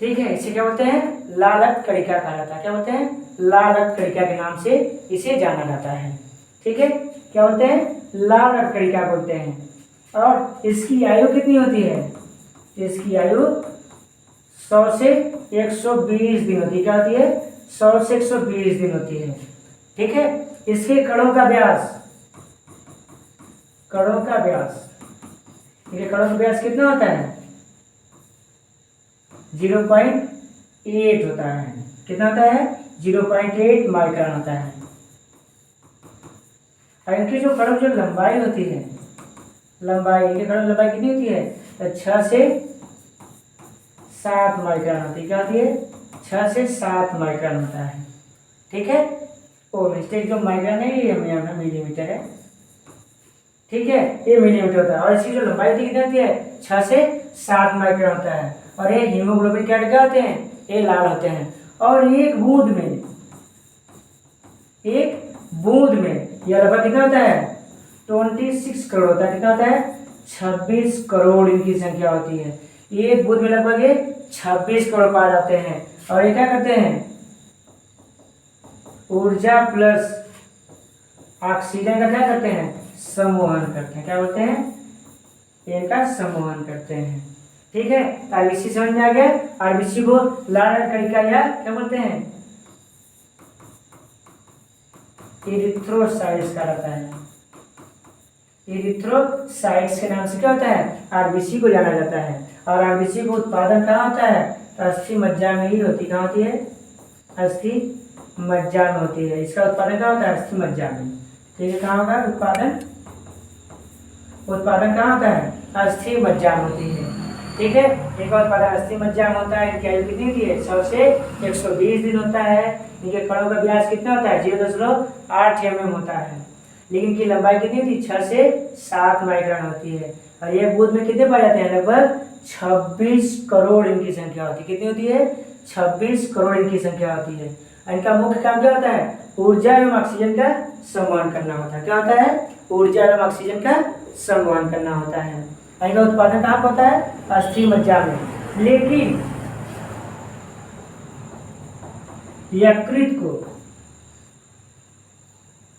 ठीक है। इसे क्या बोलते हैं, लाल रक्त कणिका कहा जाता है। क्या बोलते हैं, लाल रक्त कणिका के नाम से इसे जाना जाता है। ठीक है। क्या बोलते हैं, लाल रक्त कणिका बोलते हैं। और इसकी आयु कितनी होती है, इसकी आयु 100 से 120 दिन होती है। क्या होती है, 100 से 120 दिन होती है। ठीक है। इसके कणों का व्यास कणों का व्यास, ठीक है, कणों का व्यास कितना होता है 0.8 होता है। कितना होता है 0.8 माइक्रोन होता है। और इनकी जो कणों की जो लंबाई होती है, लंबाई, इनके कणों की लंबाई कितनी होती है तो 6 से 7 माइक्रोन होती है। क्या होती है 6 से 7 माइक्रोन होता है। ठीक है, ओ मिस्टेक, जो माइक्रोन है ये मिलीमीटर है। ठीक है, ये मिलीमीटर होता है। और इसकी जो लंबाई होती है कितनी होती है 6 से 7 माइक्रोन होता है। और ये हीमोग्लोबिन क्या होते हैं, ये लाल होते हैं। और एक बूंद में यह लगभग कितना होता है 26 करोड़ होता है। कितना होता है 26 करोड़ इनकी संख्या होती है। एक बूंद में लगभग ये 26 करोड़ पाए जाते हैं। और ये क्या करते हैं ऊर्जा प्लस ऑक्सीजन का क्या करते हैं समूहन करते हैं। क्या बोलते हैं इनका समूहन करते हैं। ठीक है, आरबीसी समझ में आ गया। आरबीसी को लाल कणिका या क्या बोलते हैं इरिथ्रोसाइट्स कहा जाता है। इरिथ्रोसाइट्स के नाम से क्या होता है आरबीसी को जाना जाता है। और आरबीसी का उत्पादन कहाँ होता है अस्थि मज्जा में ही होती। कहाँ होती है अस्थि मज्जा में होती है। इसका उत्पादन कहाँ होता है अस्थि मज्जा में। ठीक है, कहाँ होगा उत्पादन कहाँ होता है अस्थि मज्जा में होती है। ठीक है, एक और उत्पादन अस्थि मज्जा में होता है। इनकी आयु कितनी होती है 100 से 120 दिन होता है। इनके कणों का व्यास कितना होता है 0.8 mm होता है। लेकिन इनकी लंबाई कितनी होती है 6 से 7 माइक्रोन होती है। और ये बूंद में कितने पाए जाते हैं लगभग 26 करोड़ इनकी संख्या होती है। कितनी होती है 26 करोड़ इनकी संख्या होती है। इनका मुख्य काम क्या होता है ऊर्जा एवं ऑक्सीजन का संवहन करना होता है। क्या होता है ऊर्जा एवं ऑक्सीजन का संवहन करना होता है। इनका उत्पादन कहाँ पर होता है अस्थि मज्जा में। लेकिन यकृत को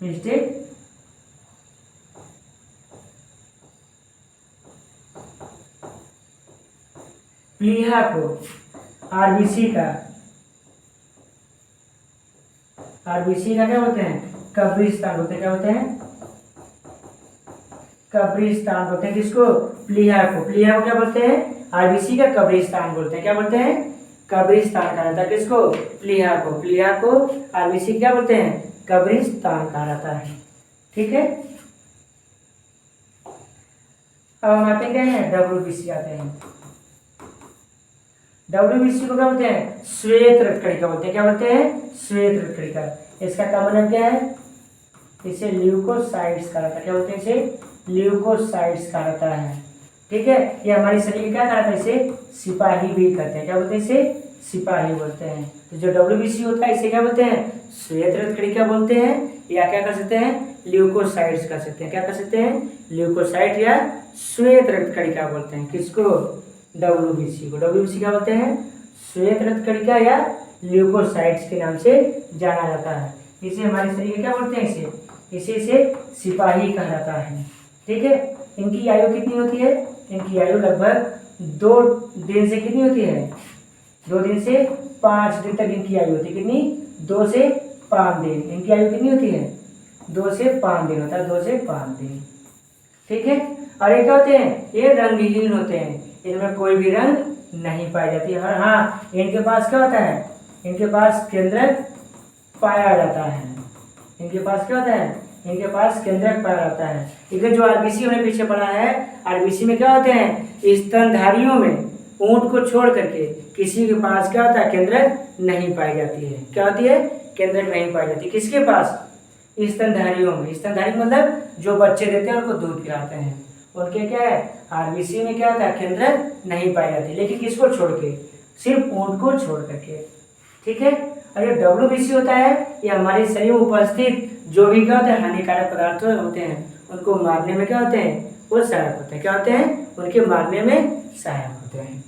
मिस्टेक प्लीहा को आरबीसी का क्या बोलते हैं कब्रिस्तान बोलते हैं। क्या बोलते हैं कब्रिस्तान बोलते हैं। किसको प्लीहा को क्या बोलते हैं आरबीसी का कब्रिस्तान बोलते हैं। क्या बोलते हैं कब्रिस्तान कहा जाता है। किसको प्लीहा को आरबीसी क्या बोलते हैं कब्रिस्तान कहा जाता है। ठीक है, अब हम आते हैं डब्ल्यूबीसी आते हैं। डब्ल्यूबीसी को क्या बोलते हैं श्वेत रक्तकणिका बोलते हैं। क्या बोलते हैं श्वेत रक्तकणिका। इसका कॉमन नाम क्या है इसे ल्यूकोसाइट्स कहा जाता है। क्या बोलते हैं इसे ल्यूकोसाइट्स कहा जाता है। ठीक है, ये हमारे शरीर में क्या कहता है इसे सिपाही भी कहते हैं। क्या बोलते हैं इसे सिपाही बोलते हैं। तो जो डब्ल्यूबीसी होता है इसे क्या बोलते हैं श्वेत रक्तकणिका बोलते हैं या क्या कर सकते हैं ल्यूकोसाइट्स कर सकते हैं। क्या कर सकते हैं ल्यूकोसाइट या श्वेत रक्तकणिका बोलते हैं। किसको डब्ल्यूबीसी को क्या बोलते हैं श्वेत रक्तकणिका या ल्यूकोसाइट्स के नाम से जाना जाता है। इसे हमारे शरीर में क्या बोलते हैं इसे सिपाही कहा जाता है। ठीक है, इनकी आयु कितनी होती है इनकी आयु लगभग 2 दिन से कितनी होती है 2 दिन से 5 दिन तक इनकी आयु होती है। कितनी 2 से 5 दिन इनकी आयु कितनी होती है 2 से 5 दिन होता है 2 से 5 दिन। ठीक है, और ये क्या होते हैं ये रंगहीन होते हैं। इनमें कोई भी रंग नहीं पाई जाती है। हाँ, इनके पास क्या होता है इनके पास केंद्रक पाया जाता है। इनके पास क्या होता है इनके पास केंद्रक पाया जाता है। लेकिन जो आरबीसी हमने पीछे पढ़ा है आरबीसी में क्या होते हैं स्तनधारियों में ऊंट को छोड़ करके किसी के पास क्या होता है केंद्रक नहीं पाई जाती है। क्या होती है केंद्रक नहीं पाई जाती। किसके पास स्तनधारियों में। स्तनधारी मतलब जो बच्चे देते हैं उनको दूध पिलाते हैं उनके क्या है आरबीसी में क्या होता है केंद्रक नहीं पाई जाती। लेकिन किसको छोड़ के सिर्फ ऊंट को छोड़ करके। ठीक है, और ये डब्ल्यूबीसी होता है ये हमारे शरीर में उपस्थित जो भी क्या होते हैं हानिकारक पदार्थ होते हैं उनको मारने में क्या होते हैं वो सहायक होते हैं। क्या होते हैं उनके मारने में सहायक होते हैं।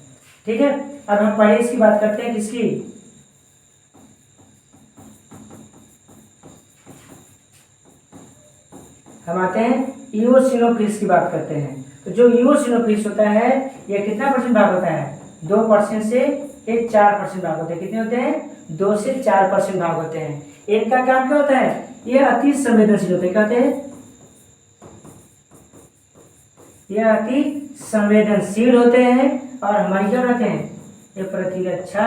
ठीक है, अब हम पहले इसकी बात करते हैं किसकी हम आते हैं इओसिनोफिल्स की बात करते हैं। तो जो इओसिनोफिल्स होता है ये कितना % भाग होता है 2% से 4% भाग होते हैं। कितने होते हैं 2 से 4% भाग होते हैं। इनका काम क्या होता है ये अति संवेदनशील होते हैं। क्या होते हैं ये अति संवेदनशील होते हैं और हमारी क्या बनाते हैं, ये प्रतिरक्षा,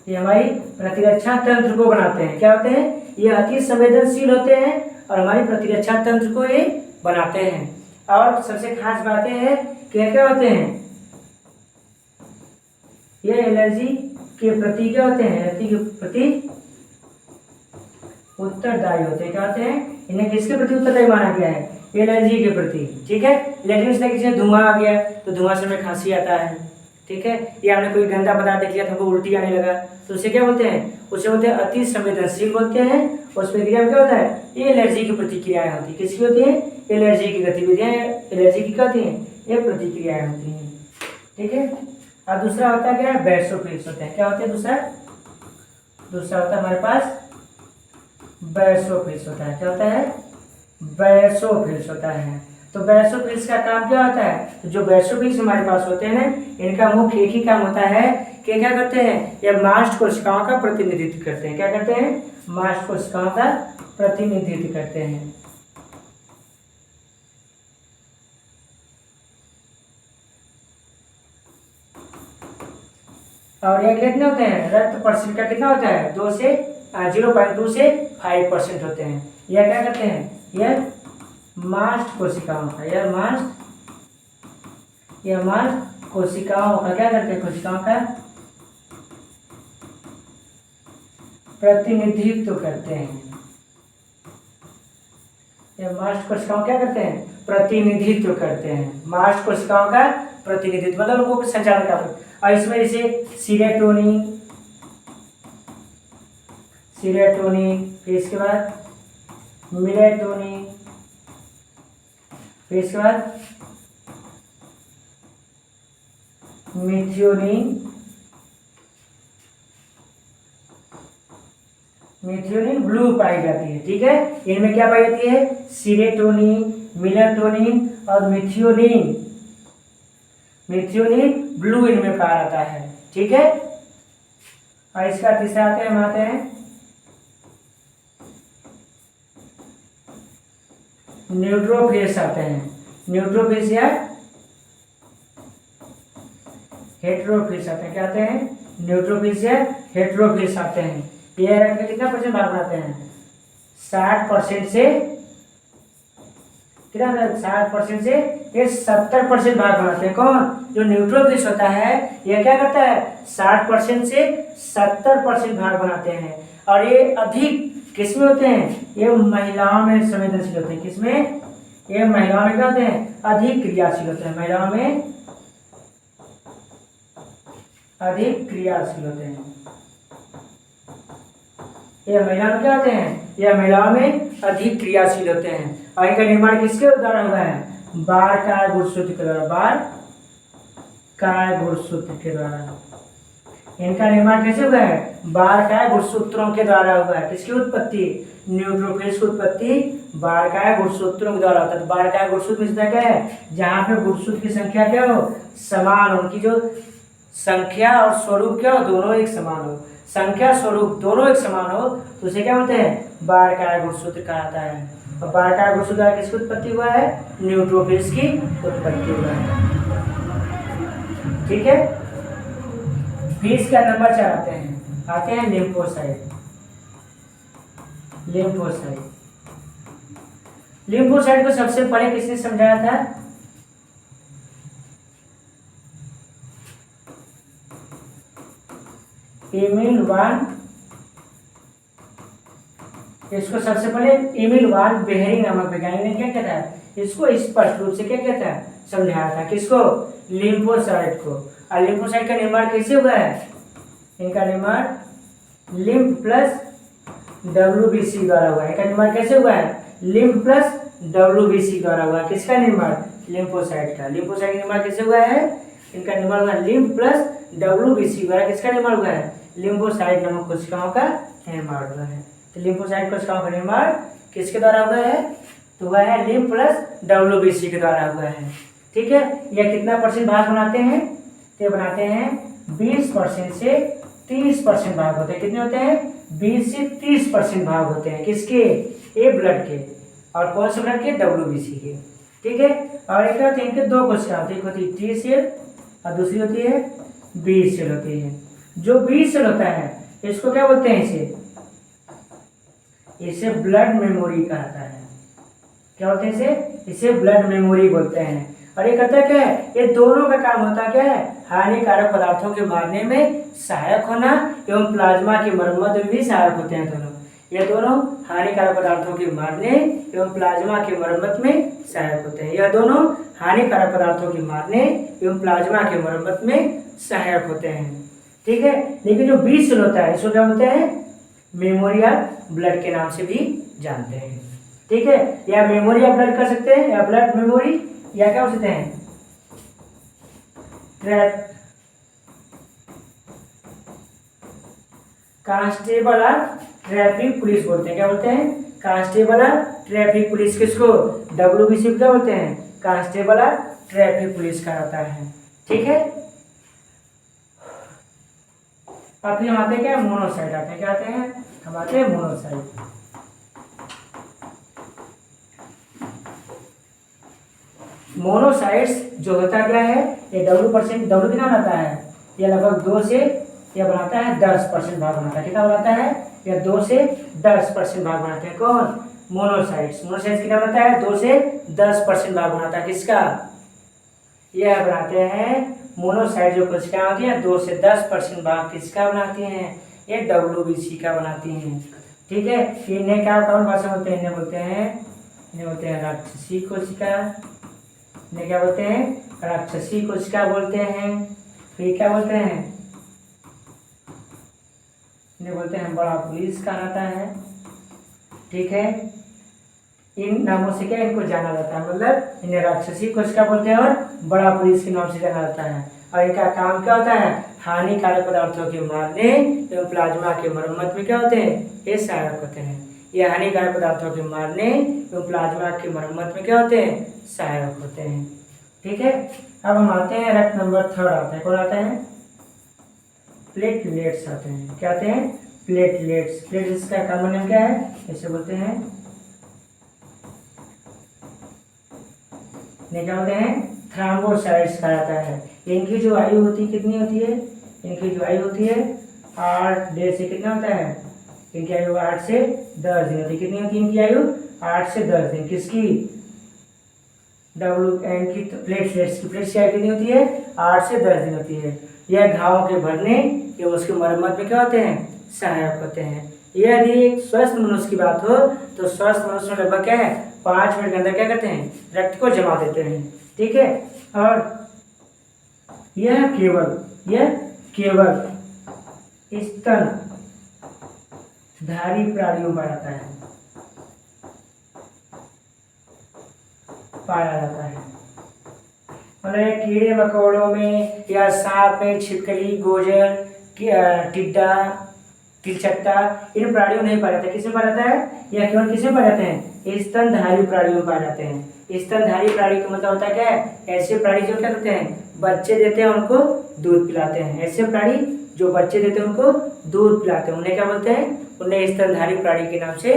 ये हमारी प्रतिरक्षा तंत्र को बनाते हैं। क्या होते हैं, ये अति संवेदनशील होते हैं और हमारी प्रतिरक्षा तंत्र को ये बनाते हैं। और सबसे खास बातें हैं क्या क्या होते हैं, ये एलर्जी के प्रति क्या होते हैं, एलर्जी के प्रति उत्तरदायी होते हैं। क्या होते हैं, इन्हें किसके प्रति उत्तरदायी माना गया है, एलर्जी के प्रति। ठीक है, एलर्जी से किसी धुआं आ गया तो धुआं से हमें खांसी आता है। ठीक है, या हमने कोई गंदा पदार्थ देख लिया तो हमको उल्टी आने लगा तो उसे क्या बोलते हैं, उसे बोलते हैं अति संवेदनशील बोलते हैं। उस प्रक्रिया में क्या होता है, ये एलर्जी की प्रतिक्रियाएं होती है। किसकी होती है, एलर्जी की गतिविधियां, एलर्जी की क्या होती हैं, ये प्रतिक्रियाएं होती हैं। ठीक है, और दूसरा होता है क्या है, बैसोफिल्स होते हैं। क्या होते हैं दूसरा होता है हमारे पास बैसोफिल्स होता है। क्या होता है, बैसोफिल्स होता है। तो बैसोफिल्स का काम क्या होता है, तो जो बैसोफिल्स हमारे पास होते हैं ना, इनका मुख्य एक ही काम होता है कि क्या करते हैं, ये मास्ट कोशिकाओं का प्रतिनिधित्व करते हैं। क्या करते हैं, मास्ट कोशिकाओं का प्रतिनिधित्व करते हैं। और ये कितने होते हैं, रक्त परसेंट का कितना होता है, 0.2 से 5% होते हैं। यह क्या करते हैं, यह मास्ट कोशिकाओं का, यह मास्ट कोशिकाओं का क्या करते हैं, कोशिकाओं का प्रतिनिधित्व करते हैं। यह मास्ट कोशिकाओं क्या करते हैं, प्रतिनिधित्व करते हैं। मास्ट कोशिकाओं का प्रतिनिधित्व मतलब उनको संचालन करते हैं। और इसमें जैसे सीरोटोनिन, फिर इसके बाद मेलेटोनिन, फिर इसके बाद मिथ्योनिन ब्लू पाई जाती है। ठीक है, इनमें क्या पाई जाती है, सीरोटोनिन, मेलेटोनिन और मिथ्योनिन ब्लू इनमें पाया जाता है। ठीक है, और इसका तीसरा आते हैं न्यूट्रोफिल्स आते हैं। न्यूट्रोफिल्स या हेटेरोफिल्स आते हैं। क्या आते हैं, न्यूट्रोफिल्स या हेटेरोफिल्स आते हैं। ये रक्त में कितना परसेंट भाग बनाते हैं, 60% से कितना, 60% से ये 70% भाग बनाते हैं। कौन, जो न्यूट्रोफिल्स होता है ये क्या करता है, 60% से 70% भाग बनाते हैं। और ये अधिक किसमें होते हैं, ये महिलाओं में संवेदनशील होते हैं। किसमें, ये महिलाओं में क्या होते हैं, अधिक क्रियाशील होते हैं। महिलाओं में अधिक क्रियाशील होते हैं। ये महिला में क्या होते हैं, यह महिलाओं में अधिक क्रियाशील होते हैं। और इनका निर्माण किसके द्वारा हुआ है, बाह्यकाय गुणसूत्र के द्वारा, बाह्यकाय गुणसूत्र के द्वारा। इनका निर्माण कैसे हुआ है, बाह्यकाय गुणसूत्रों के द्वारा हुआ है। किसकी उत्पत्ति, न्यूट्रोफिल्स की उत्पत्ति बाह्यकाय गुणसूत्रों के द्वारा होता है। तो बाह्यकाय गुणसूत्र में क्या है, जहाँ पे गुणसूत्र की संख्या क्या हो, समान हो, उनकी जो संख्या और स्वरूप क्या हो, दोनों एक समान हो, संख्या स्वरूप दोनों एक समान हो, तो उसे क्या बोलते हैं, बाह्यकाय गुणसूत्र कहा जाता है। और बाह्यकाय गुणसूत्र द्वारा किसकी उत्पत्ति हुआ है, न्यूट्रोफिल्स की उत्पत्ति हुआ है। ठीक है, फिर इसका नंबर 4 आते हैं लिम्फोसाइट। लिम्फोसाइट को सबसे पहले किसने समझाया था, एमिल वान, इसको सबसे पहले एमिल वान बेहरिंग नामक वैज्ञानिक ने क्या कहता है, इसको स्पष्ट रूप से क्या कहता है, समझाया था। किसको, लिम्फोसाइट को। और लिम्फोसाइट का निर्माण कैसे हुआ है, इनका निर्माण लिम्फ प्लस WBC द्वारा हुआ है। इनका निर्माण कैसे हुआ है, लिम्फ प्लस WBC द्वारा हुआ है। किसका निर्माण, लिम्फोसाइट का। लिम्फोसाइट का निर्माण कैसे हुआ है, इनका निर्माण हुआ लिम्फ प्लस WBC द्वारा। किसका निर्माण हुआ है, लिम्फोसाइट नामक कोशिकाओं का निर्माण हुआ है। तो लिम्फोसाइट कोशिकाओं का निर्माण किसके द्वारा हुआ है, तो हुआ है लिम्फ प्लस WBC के द्वारा हुआ है। ठीक है, यह कितना परसेंट भाग बनाते हैं, तो बनाते हैं 20% से 30% भाग होते हैं। कितने होते हैं, 20 से 30% भाग होते हैं। किसके, ए ब्लड के। और कौन से ब्लड के, WBC के। ठीक है। और एक होती है इनके दो कोशिका होती है, एक होती है टी सेल और दूसरी होती है बी सेल होती है। जो बी सेल होता है इसको क्या बोलते हैं, इसे ब्लड मेमोरी कहता है। क्या बोलते हैं इसे ब्लड मेमोरी बोलते हैं। और ये करता क्या है, ये दोनों का काम होता क्या है, हानिकारक पदार्थों के मारने में सहायक होना एवं प्लाज्मा की मरम्मत में भी सहायक होते हैं दोनों। ये दोनों हानिकारक पदार्थों के मारने एवं प्लाज्मा की मरम्मत में सहायक होते हैं। यह दोनों हानिकारक पदार्थों के मारने एवं प्लाज्मा की मरम्मत में सहायक होते हैं। ठीक है। लेकिन जो बी सेल होता है इसको क्या बोलते हैं, मेमोरी ऑफ ब्लड के नाम से भी जानते हैं। ठीक है। या मेमोरी ऑफ ब्लड कर सकते हैं, या ब्लड मेमोरी, या क्या हो सकते हैं, कांस्टेबल ऑफ ट्रैफिक पुलिस बोलते हैं। क्या बोलते हैं, कांस्टेबल ऑफ ट्रैफिक पुलिस। किसको, WBC क्या बोलते हैं, कांस्टेबल ऑफ ट्रैफिक पुलिस कहलाता है। ठीक है। अब फिर हम आते हैं क्या, मोनोसाइट आते हैं। क्या आते हैं, हम आते हैं मोनोसाइट। मोनोसाइट्स जो होता क्या है, ये W कितना बनाता है, ये लगभग 2 से यह बनाता है 10% भाग बनाता है। कितना बनाता है, यह 2 से 10% भाग बनाते हैं। कौन, मोनोसाइट्स। मोनोसाइट्स कितना बनाता है, 2 से 10% भाग बनाता है। किसका, यह बनाते हैं मोनोसाइट जो कोशिकाएं होती हैं 2 से 10% भाग किसका बनाती हैं, ये WBC का बनाती हैं। ठीक है। इन्हें क्या कौन भाषा बोलते हैं, इन्हें बोलते हैं राक्षसी कोशिका। इन्हें क्या बोलते हैं, राक्षसी कोशिका बोलते हैं। फिर क्या बोलते हैं, इन्हें बोलते हैं बड़ा पुलिस कहलाता है। ठीक है। इन नामों से क्या इनको जाना जाता है, मतलब इन्हें राक्षसी कोशिका बोलते हैं और बड़ा पुलिस के नाम से जाना जाता है। और इनका काम क्या होता है, हानिकारक पदार्थों के मारने एवं प्लाज्मा के मरम्मत में क्या होते हैं, ये सहायक होते हैं। ये हानिकारक पदार्थों के मारने एवं प्लाज्मा की मरम्मत में क्या होते हैं, सहायक होते हैं। ठीक है। अब हम आते हैं रक्त नंबर 3 आता है। कौन आता है, प्लेटलेट्स आते हैं। क्या आते हैं, प्लेटलेट्स। प्लेटलेट्स का कॉमन नेम क्या है, ऐसे बोलते हैं, क्या बोलते हैं, थ्रोम्बोसाइट्स कहलाता है। इनकी जो आयु होती है कितनी होती है, इनकी जो आयु होती है 8 डेज से कितना होता है, इनकी आयु 8 से 10 दिन होती है। कितनी होती है इनकी आयु, 8 से 10 दिन। किसकी, की प्लेटलेट्स की। प्लेट्स की आयु कितनी होती है, 8 से 10 दिन होती है। यह घावों के भरने एवं उसकी मरम्मत में क्या होते हैं, सहायक होते हैं। यदि एक स्वस्थ मनुष्य की बात हो तो स्वस्थ मनुष्य में लगभग क्या है, 5 मिनट के अंदर क्या करते हैं, रक्त को जमा देते हैं। ठीक है। और यह केवल स्तनधारी प्राणियों में पाया जाता है। मतलब कीड़े मकोड़ों में या सांप में, छिपकली, गोजर, टिड्डा, तिलचट्टा, इन प्राणियों नहीं पाया जाता। किसमें पाया जाता है, या केवल किसमें पाए जाते हैं, स्तनधारी प्राणियों में पाए जाते हैं। स्तनधारी प्राणी का मतलब होता है क्या है, ऐसे प्राणी जो क्या करते हैं, बच्चे देते हैं उनको दूध पिलाते हैं। ऐसे प्राणी जो बच्चे देते हैं उनको दूध पिलाते हैं, उन्हें क्या बोलते हैं, उन्हें स्तनधारी प्राणी के नाम से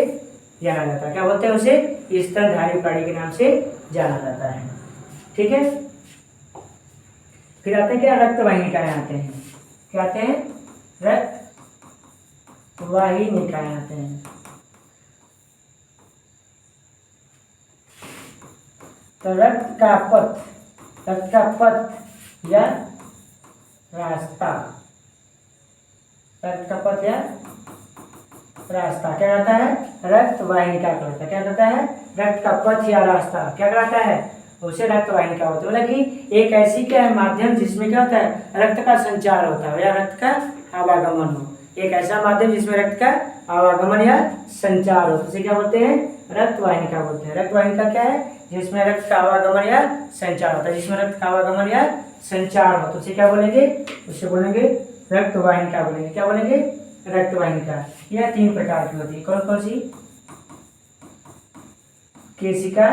जाना जाता है। क्या बोलते हैं, उसे स्तनधारी प्राणी के नाम से जाना जाता है। ठीक है। फिर आते हैं क्या, रक्तवाहिनिकाएं आते हैं। क्या आते हैं, रक्तवाहिनिकाएं आते हैं। तो रक्त का पथ या रास्ता, रक्त का पथ या रास्ता क्या कहता है, रक्त वाहिनिका कहता है। क्या कहता है, रक्त का पथ या रास्ता क्या कहता है, उसे रक्त वाहिनिका होता है। मतलब कि एक ऐसी क्या है माध्यम जिसमें क्या होता है, रक्त का संचार होता है या रक्त का आवागमन हो। एक ऐसा माध्यम जिसमें रक्त का आवागमन या संचार हो, उसे क्या बोलते हैं, रक्त वाहिनिका बोलते हैं। रक्त वाहिनिका क्या है, जिसमें रक्त का आवागमन या संचार होता है। जिसमें रक्त का आवागमन या संचार हो तो उसे क्या बोलेंगे, उसे बोलेंगे रक्त वाहिनिका बोलेंगे। क्या बोलेंगे, रक्त वाहिनिका। यह 3 प्रकार की होती है। कौन कौन सी, केशिका,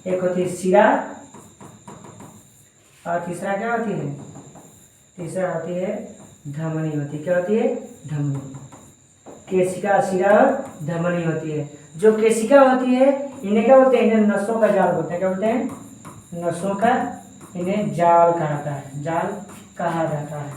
एक होती है शिरा, और तीसरा क्या होती है, तीसरा होती है धमनी होती है। क्या होती है, धमनी। केशिका, शिरा और धमनी होती है। जो केशिका होती है इन्हें क्या बोलते हैं, इन्हें नसों का जाल बोलते हैं। क्या बोलते हैं, नसों का, इन्हें जाल कहता है, जाल कहा जाता है।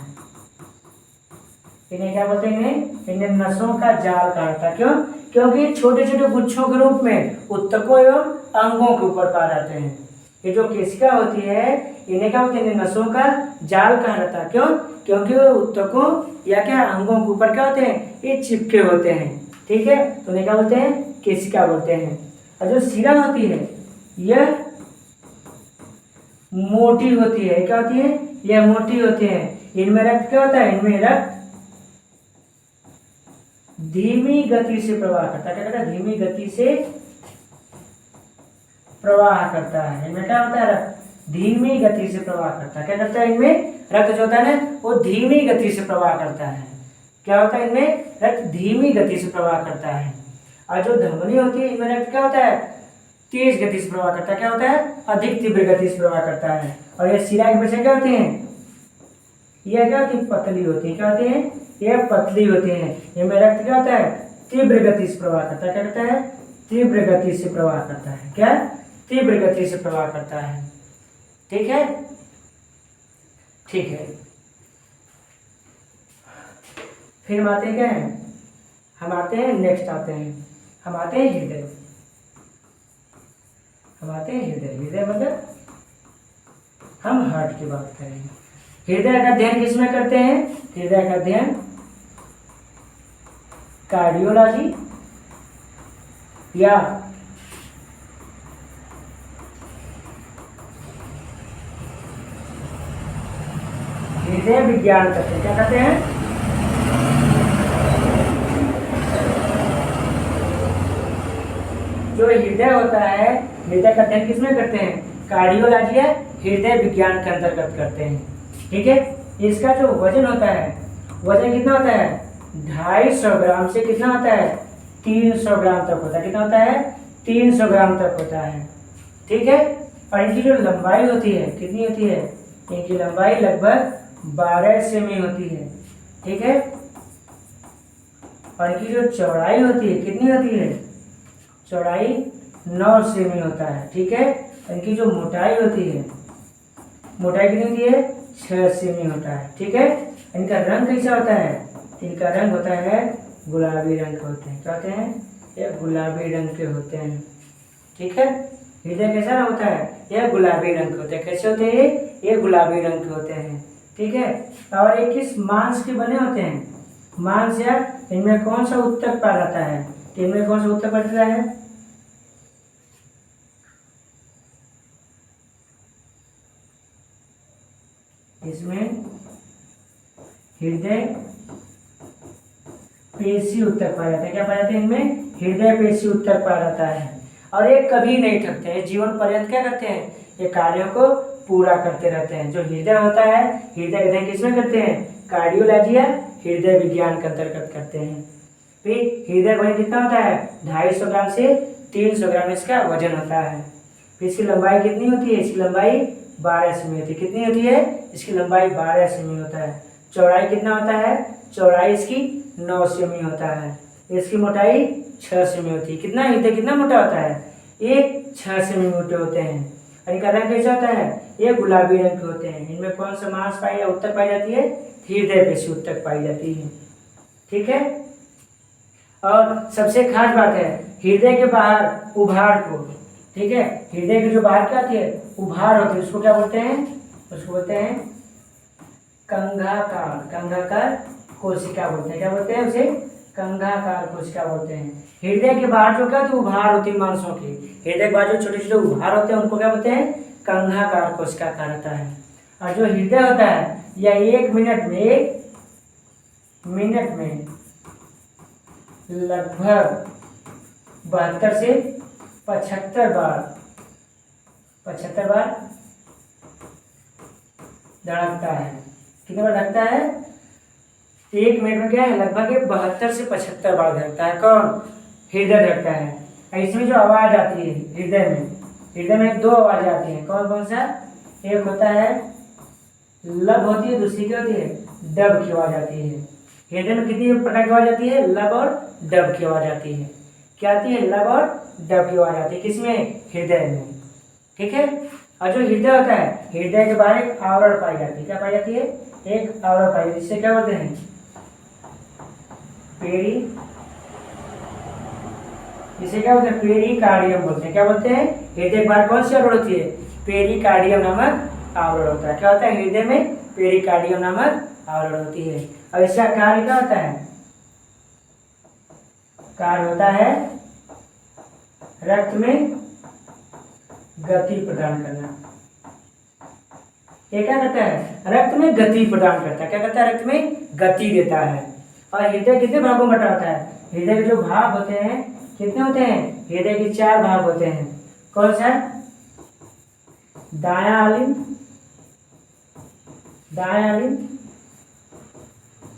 इन्हें क्या बोलते हैं, इन्हें नसों का जाल कहा जाता है। क्यों, क्योंकि छोटे छोटे गुच्छों के रूप में उत्तकों एवं अंगों के ऊपर पाए जाते हैं। ये जो केशिका होती है इन्हें क्या बोलते हैं, इन्हें नसों का जाल कहा जाता है। क्यों, क्योंकि वो उत्तकों या क्या अंगों के ऊपर क्या होते हैं, ये चिपके होते हैं। ठीक है, तो इन्हें क्या बोलते हैं, केशिका बोलते हैं। और जो शिरा होती है यह मोटी होती है। क्या होती है, यह मोटी होती है। इनमें रक्त क्या होता है, इनमें रक्त धीमी गति से प्रवाह करता है। क्या करता है, धीमी गति से प्रवाह करता है। इनमें क्या होता है, रक्त धीमी गति से प्रवाह करता है। क्या करता है, इनमें रक्त जो होता है ना वो धीमी गति से प्रवाह करता है। क्या होता है, इनमें रक्त धीमी गति से प्रवाह करता है। और जो धमनी होती है इनमें रक्त क्या होता है, तेज गति से प्रवाह करता है। क्या होता है, अधिक तीव्र गति से प्रवाह करता है। और ये शिरा की वजह क्या होती है, यह क्या होती है, पतली होती है। क्या होती है, यह पतली होती है। इनमें रक्त क्या होता है, तीव्र गति से प्रवाह करता है। क्या करता है, तीव्र गति से प्रवाह करता है। क्या, तीव्र गति से प्रवाह करता है। ठीक है, ठीक है। फिर हम आते हैं क्या है, हम आते हैं नेक्स्ट आते हैं, हम आते हैं हृदय। हम आते हैं हृदय। हृदय मतलब हम हार्ट की बात करेंगे। हृदय का अध्ययन किसमें करते हैं, हृदय का अध्ययन कार्डियोलॉजी या हृदय विज्ञान करते हैं। क्या करते हैं, जो हृदय होता है हृदय का अध्ययन किसमें करते हैं, कार्डियोलॉजी या हृदय विज्ञान के अंतर्गत करते हैं। ठीक है, इसका जो वजन होता है, वजन कितना होता है, 250 ग्राम से कितना होता है, 300 ग्राम तक होता है। कितना होता है, 300 ग्राम तक होता है। ठीक है, और इनकी जो लंबाई होती है कितनी होती है, इनकी लंबाई लगभग 12 सेमी होती है। ठीक है, और इनकी जो चौड़ाई होती है कितनी होती है, चौड़ाई 9 सेमी होता है। ठीक है, इनकी जो मोटाई होती है, मोटाई कितनी होती है, 6 सेमी होता है। ठीक है, इनका रंग कैसा होता है, इनका रंग होता है गुलाबी रंग के होते हैं। क्या होते हैं, ये गुलाबी रंग के होते हैं। ठीक है, हृदय कैसा होता है, यह गुलाबी रंग के होते हैं। कैसे होते हैं, ये गुलाबी रंग के होते हैं। ठीक है, और ये किस मांस के बने होते हैं, मांस या इनमें कौन सा उत्तक पाया जाता है, इनमें कौन सा उत्तक पाया है, इसमें हृदय पेशी उत्तक पाया जाता है। क्या पाया जाता है, इनमें हृदय पेशी उत्तक पाया जाता है। और ये कभी नहीं थकते हैं, जीवन पर्यंत क्या करते हैं, ये कार्यों को पूरा करते रहते हैं। जो हृदय होता है हृदय अध्ययन किसमें करते हैं, कार्डियोलॉजी या हृदय विज्ञान के अंतर्गत करते हैं। फिर हृदय वजन कितना होता है, 250 ग्राम से 300 ग्राम इसका वजन होता है। फिर इसकी लंबाई कितनी होती है, इसकी लंबाई 12 सेमी होती है। कितनी होती है, इसकी लंबाई 12 सेमी होता है। चौड़ाई कितना होता है, चौड़ाई इसकी 9 सेमी होता है। इसकी मोटाई 6 सेमी होती है। कितना हृदय कितना मोटा होता है, ये 6 सेमी मोटे होते हैं। और इनका रंग कैसा होता है, ये गुलाबी रंग के होते हैं। इनमें कौन सा मांस पाई या उत्तक पाई जाती है, हृदय पेशी उत्तक पाई जाती है। ठीक है, और सबसे खास बात है हृदय के बाहर उभार को, ठीक है, हृदय के जो बाहर क्या होती है, उभार होती है, उसको क्या बोलते हैं, उसको बोलते हैं कंघाकार, कंघाकार कोशिका बोलते हैं। क्या बोलते हैं उसे, कंघाकार कोशिका बोलते हैं। हृदय के बाहर जो क्या होती है, उभार होती है मांसों की, हृदय के बाहर जो छोटे छोटे उभार होते हैं उनको क्या बोलते हैं, कंघाकार कोशिका कहा जाता है। और जो हृदय होता है यह 1 मिनट में लगभग 72 से 75 बार धड़कता है। कितने बार धड़कता है, 1 मिनट में क्या है, लगभग 72 से 75 बार धड़कता है। कौन, हृदय धड़कता है। इसमें जो आवाज आती है हृदय में 2 आवाज आती है। कौन कौन सा, एक होता है लब होती है, दूसरी क्या होती है, डब की आवाज आती है। हृदय में कितनी प्रकार की आवाज आती है, लब और डब की आवाज आती है। क्या आती है, लब और डब की आवाज आती है, किसमें, हृदय में। ठीक है, और जो हृदय होता है, हृदय के बाहर एक आवरण पाई जाती है, क्या पाई जाती है, एक आवरण पाई जाती है, जिससे क्या बोलते हैं, पेरी, जिसे क्या बोलते हैं, पेरिकार्डियम बोलते हैं। क्या बोलते हैं, हृदय के बाहर कौन सी आवरण होती है, पेरिकार्डियम नामक आवरण होता है। क्या होता है, हृदय में पेरिकार्डियम नामक आवरण होती है। और इसका कार्य क्या होता है, कार्य होता है रक्त में गति प्रदान करना। ये क्या करता है, रक्त में गति प्रदान करता है। क्या करता है, रक्त में गति देता है। और हृदय कितने भागों में बटा होता है, हृदय के जो भाग होते हैं कितने होते हैं, हृदय के 4 भाग होते हैं। कौन सा, दायां आलिंद, दायां आलिंद,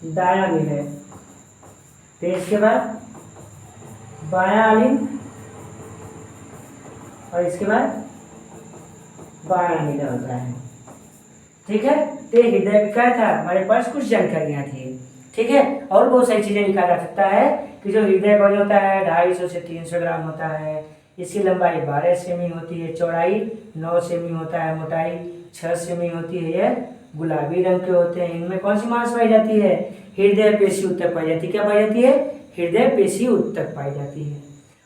दायां निलय, फिर इसके बाद बायां आलिंद, और इसके बाद बायां निलय होता है। ठीक है, तो हृदय क्या था, हमारे पास कुछ जानकारियां थी। ठीक है, और बहुत सारी चीजें लिखा जा सकता है कि जो हृदय वजन होता है 250 से 300 ग्राम होता है, इसकी लंबाई 12 सेमी होती है, चौड़ाई 9 सेमी होता है, मोटाई 6 सेमी होती है, यह गुलाबी रंग के होते हैं। इनमें कौन सी मांस पाई जाती है, हृदय पेशी उत्तक पाई जाती है। क्या पाई जाती है, हृदय पेशी उत्तक पाई जाती है।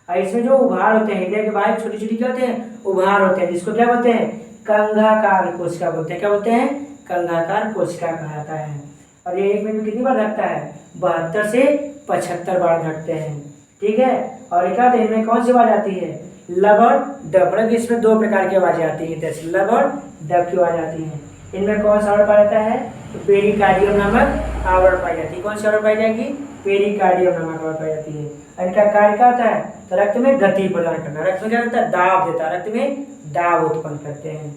और इसमें जो उभार होते हैं, हृदय के बाहर छोटी छोटी क्या होते हैं, उभार होते हैं, जिसको क्या बोलते हैं, कंघाकार कोशिका बोलते हैं। क्या बोलते हैं, कंघाकार कोशिका कहलाता है। और ये 1 मिनट में कितनी बार घटता है, 72 से 75 बार घटते हैं। ठीक है, और क्या होता है, इनमें कौन सी आवाज आती है, लब और डब। इसमें 2 प्रकार की आवाजें आती है, जैसे लब और डब की आवाज आती है। इनमें कौन सा आवरण पाया जाता है, तो पेरिकार्डियम नामक आवरण पाई जाती है। कौन सी आवरण पाई जाएगी, पेरिकार्डियम नामक आवरण पाई जाती है। और इनका कार्य क्या होता है, तो रक्त में गति प्रदान करना। रक्त में क्या होता है, दाब देता है, रक्त में दाब उत्पन्न करते हैं।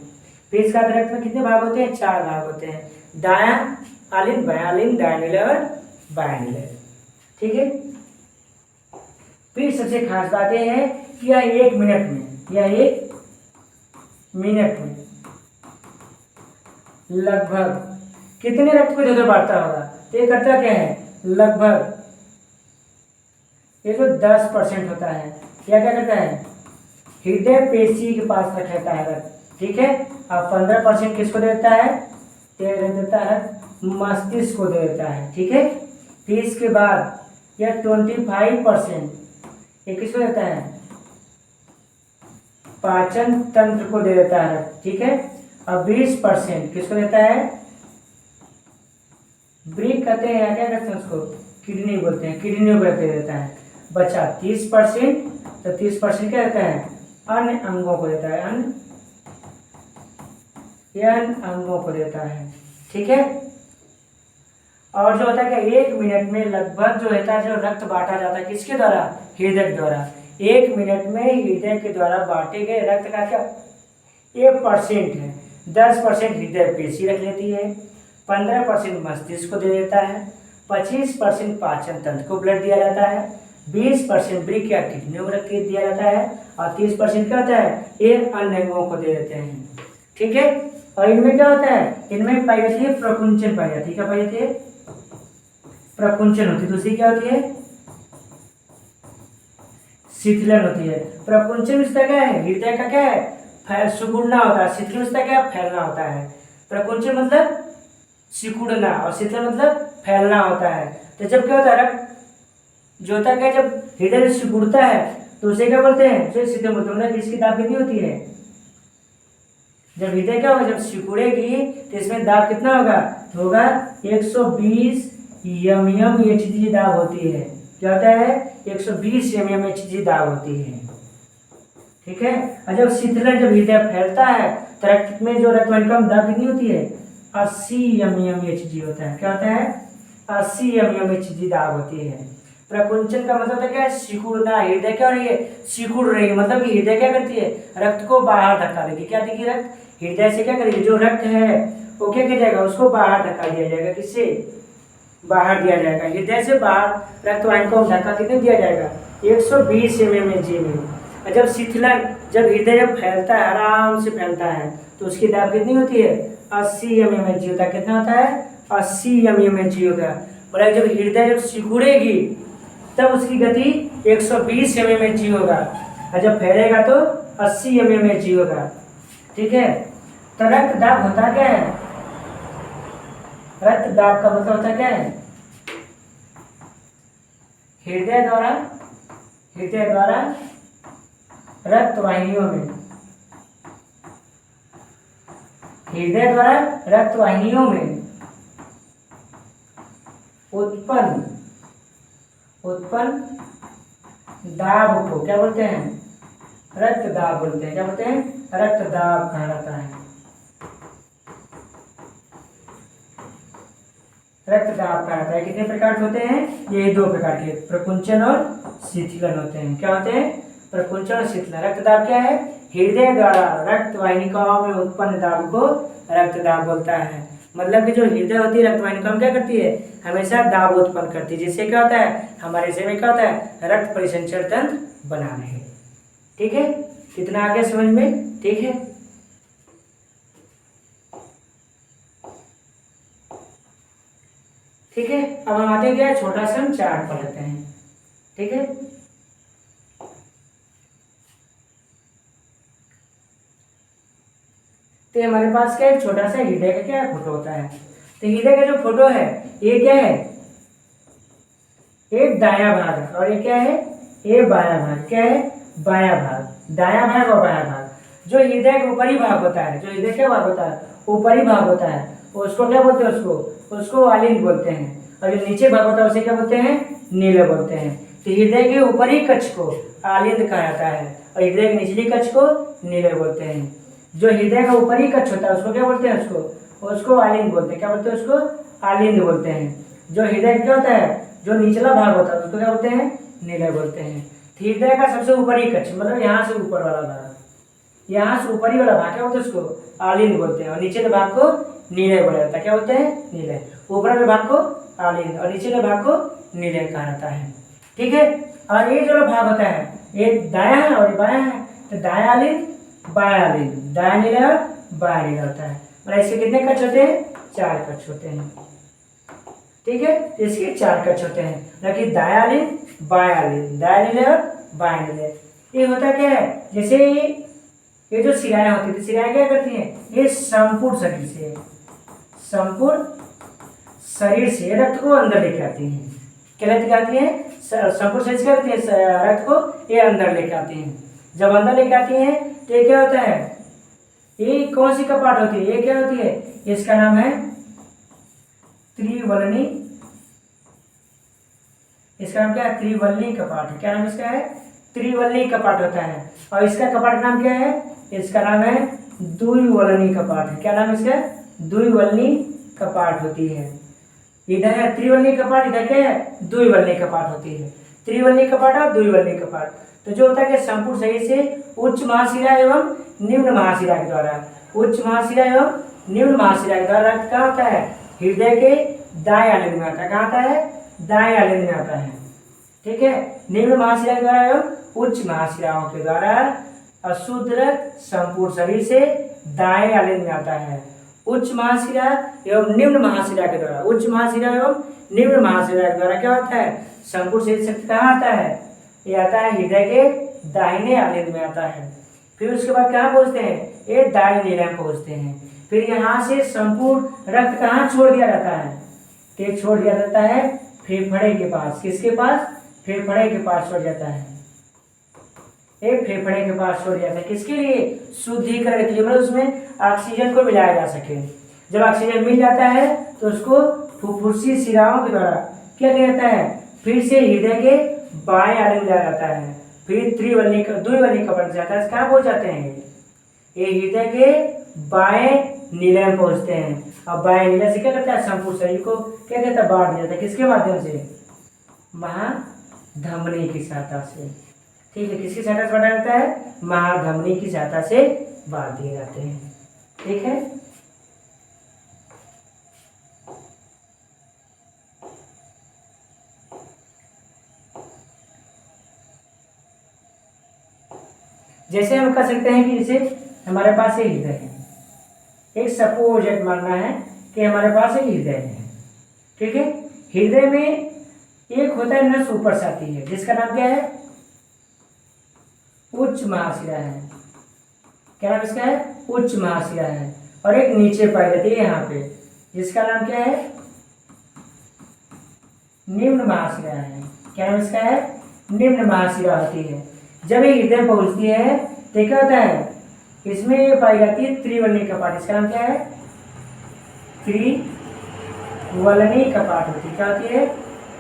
फिर इसका रक्त में कितने भाग होते हैं, 4 भाग होते हैं, दायां आलिंद, बायां आलिंद, दायां निलय और बायां निलय। ठीक है, फिर सबसे खास बात यह है कि यह 1 मिनट में, यह 1 मिनट में लगभग कितने रक्त को इधर बांटता होगा, तो ये करता क्या है, लगभग ये जो 10% होता है, यह क्या करता है, हृदय पेशी के पास तक रहता है रक्त। ठीक है, अब 15% किसको देता है, ये देता है मस्तिष्क को दे देता है। ठीक है, फिर इसके बाद यह 25% ये किसको देता है, पाचन तंत्र को दे देता है। ठीक है, अब 20% किसको देता है, ब्रिक कहते हैं या क्या कहते हैं उसको, किडनी बोलते हैं, किडनी को दे देता है। बचा 30%, तो 30% क्या देता है, अन्य अंगों को देता है, अन्य अंगों को देता है। ठीक है, और जो होता है कि 1 मिनट में लगभग जो रहता है, जो रक्त बांटा जाता है किसके द्वारा, हृदय के द्वारा। 1 मिनट में हृदय के द्वारा बांटे गए रक्त का क्या 1% है। 10% हृदय पेशी रख लेती है, 15% मस्तिष्क को दे देता है, 25% पाचन तंत्र को ब्लड दिया जाता है, 20% ब्रिक या किडनी को रख दिया जाता है, और 30% क्या होता है, ये अन्य अंगों को दे देते हैं। ठीक है, और इनमें क्या होता है, इनमें पाई जाती है प्रकुंचन पाई जाती है। क्या पाई जाती है, प्रकुंचन होती है। दूसरी क्या होती है, शिथिलन होती है। प्रकुंचन विस्तार क्या है, हृदय का क्या है, सिकुड़ना होता है। शिथिलन विस्तार क्या है, फैलना होता है। प्रकुंचन मतलब सिकुड़ना और शिथिलन मतलब फैलना होता है। तो जब क्या होता है, रक्त जो होता है, जब हृदय सिकुड़ता है तो उसे क्या बोलते हैं, उसे शिथिलन बोलते हैं। मतलब इसकी दाब कितनी होती है, जब हृदय क्या होगा, जब सिकुड़ेगी तो इसमें दाब कितना होगा, होगा 120 mmHg दाब होती है। क्या होता है, 120 mmHg दाब होती है। ठीक है, और जब शिथिलन, जब हृदय फैलता है तो रक्त में जो रक्त में कम दाब कितनी होती है, 80 mmHg होता है। क्या होता है, 80 mmHg दाब होती है। प्रकुंचन का मतलब है क्या, सिकुड़ना। हृदय क्या हो रही है, सिकुड़ रही है, मतलब कि हृदय क्या करती है, रक्त को बाहर धक्का देगी। क्या देगी, रक्त हृदय से क्या करेगी, जो रक्त है वो क्या किया जाएगा, उसको बाहर धक्का दिया जाएगा। किससे, बाहर दिया जाएगा, हृदय से बाहर रक्त वाहिनी को धक्का कितने दिया जाएगा, 120 mmHg में। और जब शिथिलन, जब हृदय जब फैलता है, आराम से फैलता है, तो उसकी दाब कितनी होती है, 80 mmHg होता है। कितना होता है, 80 mmHg होता है। और जब हृदय जब सिकुड़ेगी तब उसकी गति 120 mmHg होगा, और जब फैलेगा तो 80 mmHg होगा। ठीक है, तो रक्त दाब होता क्या है? रक्त दाब का मतलब होता क्या है? हृदय द्वारा रक्त वाहिनियों में, हृदय द्वारा रक्त वाहिनियों में उत्पन्न दाब को क्या बोलते हैं? रक्त दाब बोलते हैं। क्या बोलते हैं? रक्त दाब कहा जाता है। रक्त दाब कहा जाता है। कितने प्रकार के होते हैं? ये 2 प्रकार के, प्रकुंचन और शिथिलन होते हैं। क्या होते हैं? प्रकुंचन और शिथिलन। रक्त दाब क्या है? हृदय द्वारा रक्त वाहिनिकाओं में उत्पन्न दाब को रक्त दाब बोलता है। मतलब कि जो हृदय होती है रक्त वाहिनिका में क्या करती है? हमेशा दाब उत्पन्न करती है, जिससे क्या होता है? हमारे शरीर में क्या होता है? रक्त परिसंचरण तंत्र बना रहे। ठीक है, कितना आगे समझ में? ठीक है, ठीक है। अब हम आते हैं क्या? छोटा सा हम चार्ट पढ़ते हैं। ठीक है, तो हमारे पास क्या एक छोटा सा हृदय का क्या फोटो होता है। तो हृदय का जो फोटो है ये क्या है? एक दायां भाग है, और ये क्या है? ये बायां भाग। क्या है? बायां भाग। दायां भाग और बायां भाग। जो हृदय का ऊपरी भाग होता है, जो हृदय क्या भाग होता है? ऊपरी भाग होता है, उसको क्या बोलते हैं? उसको आलिंद बोलते हैं। और जो नीचे भाग होता है उसे क्या बोलते हैं? नीले बोलते हैं। तो हृदय के ऊपरी कक्ष को आलिंद कहा जाता है, और हृदय के निचली कक्ष को नीले बोलते हैं। जो हृदय का ऊपरी कक्ष होता है उसको क्या बोलते हैं? उसको आलिंद बोलते हैं। क्या बोलते हैं? उसको आलिंद बोलते हैं। जो हृदय क्या होता है? जो निचला भाग होता है उसको क्या बोलते हैं? नीले बोलते हैं। हृदय का सबसे ऊपरी कक्ष मतलब यहाँ से ऊपर वाला भाग, यहाँ से ऊपरी वाला भाग क्या बोलते हैं? उसको आलिंद बोलते हैं। और नीचे भाग को नीले बोला जाता है। क्या बोलते हैं? नीले। ऊपर वाले भाग को आलिंद और नीचे भाग को नीले कहा जाता है। ठीक है, और ये जो भाग होता है ये दायां है और बायां है। तो दायां आलिंद बायां आलिंद, दायां नीला और बायां नीला होता है। मतलब इसके कितने कक्ष होते हैं? 4 कक्ष होते हैं। ठीक है, इसके 4 कक्ष होते हैं, लेकिन दायां आलिंद बायां आलिंद, दायां नीले और बायां नीले। ये होता क्या है? जैसे ये जो शिराएं होती है, शिराएं क्या करती हैं? ये संपूर्ण शरीर से रक्त को अंदर लेके आती हैं। क्या लेके आती हैं? संपूर्ण शरीर से क्या करती है? रक्त को ये अंदर लेके आती हैं। जब अंदर लेके आती हैं तो ये क्या होता है? ये कौन सी कपाट होती है? ये क्या होती है? इसका नाम है त्रिवलनी। इसका नाम क्या है? त्रिवलनी कपाट। क्या नाम इसका है? त्रिवलनी कपाट होता है। और इसका कपाट का नाम क्या है? इसका नाम है द्विवलनी कपाट। क्या नाम इसका? द्विवलनी कपाट होती है। इधर है त्रिवलनी कपाट, इधर क्या है? द्विवलनी कपाट होती है। त्रिवलनी कपाट और द्विवलनी कपाट। तो जो होता है कि संपूर्ण शरीर से उच्च महाशिरा एवं निम्न महाशिरा के द्वारा, उच्च महाशिरा एवं निम्न महाशिरा के द्वारा रक्त कहाँ होता है? हृदय के दाएं आलिंद में आता है। कहाँ आता है? दाएं आलिंद में आता है। ठीक है, निम्न महाशिरा के द्वारा एवं उच्च महाशिराओं के द्वारा अशुद्ध रक्त संपूर्ण शरीर से दाएं आलिंद में आता है। उच्च महाशिरा एवं निम्न महाशिरा के द्वारा, उच्च महाशिरा एवं निम्न महाशिरा के द्वारा क्या होता है? संपूर्ण शरीर से कहाँ आता है? ये आता है हृदय के दाहिने आलिंद में आता है। फिर उसके बाद कहाँ पहुँचते हैं? ये दाएं नीला में पहुँचते हैं। फिर यहाँ से संपूर्ण रक्त कहाँ छोड़ दिया जाता है? तो छोड़ दिया जाता है फेफड़े के पास। किसके पास? फेफड़े के पास छोड़ जाता है। एक फेफड़े के पास छोड़ जाता है। किसके लिए? शुद्धिकरण के लिए, मतलब उसमें ऑक्सीजन को मिलाया जा सके। जब ऑक्सीजन मिल जाता है तो उसको फुफ्फुसी शिराओं के द्वारा क्या किया जाता है? फिर से हृदय के बाएं आलिंद में जाता है। फिर द्विवलनी कपाट जाता है। कहाँ पहुंच जाते हैं? ये हृदय के बाएं नीले में पहुंचते हैं। अब बाएं नीले से क्या करता है? संपूर्ण शरीर को क्या कहता है? बांट दिया जाता है। किसके माध्यम से? महाधमनी की सहायता से। ठीक है, किसकी सहायता से बांटा जाता है? महाधमनी की सहायता से बांट दिए जाते हैं। ठीक है, जैसे हम कह सकते हैं कि जैसे हमारे पास एक हृदय है, एक सपोज मानना है कि हमारे पास एक हृदय है। ठीक है, हृदय में एक होता है नस ऊपर से आती है, जिसका नाम क्या है? उच्च महाशिरा है। क्या नाम इसका है? उच्च महाशिरा है। और एक नीचे पाई जाती है यहाँ पे, जिसका नाम क्या है? निम्न महाशिरा है। क्या नाम इसका है? निम्न महाशिरा होती है। जब ये हृदय पहुंचती है तो क्या होता है? इसमें ये पाई जाती है त्रिवलनी कपाट। इसका नाम क्या है? त्रिवलनी कपाट होती है। क्या होती है?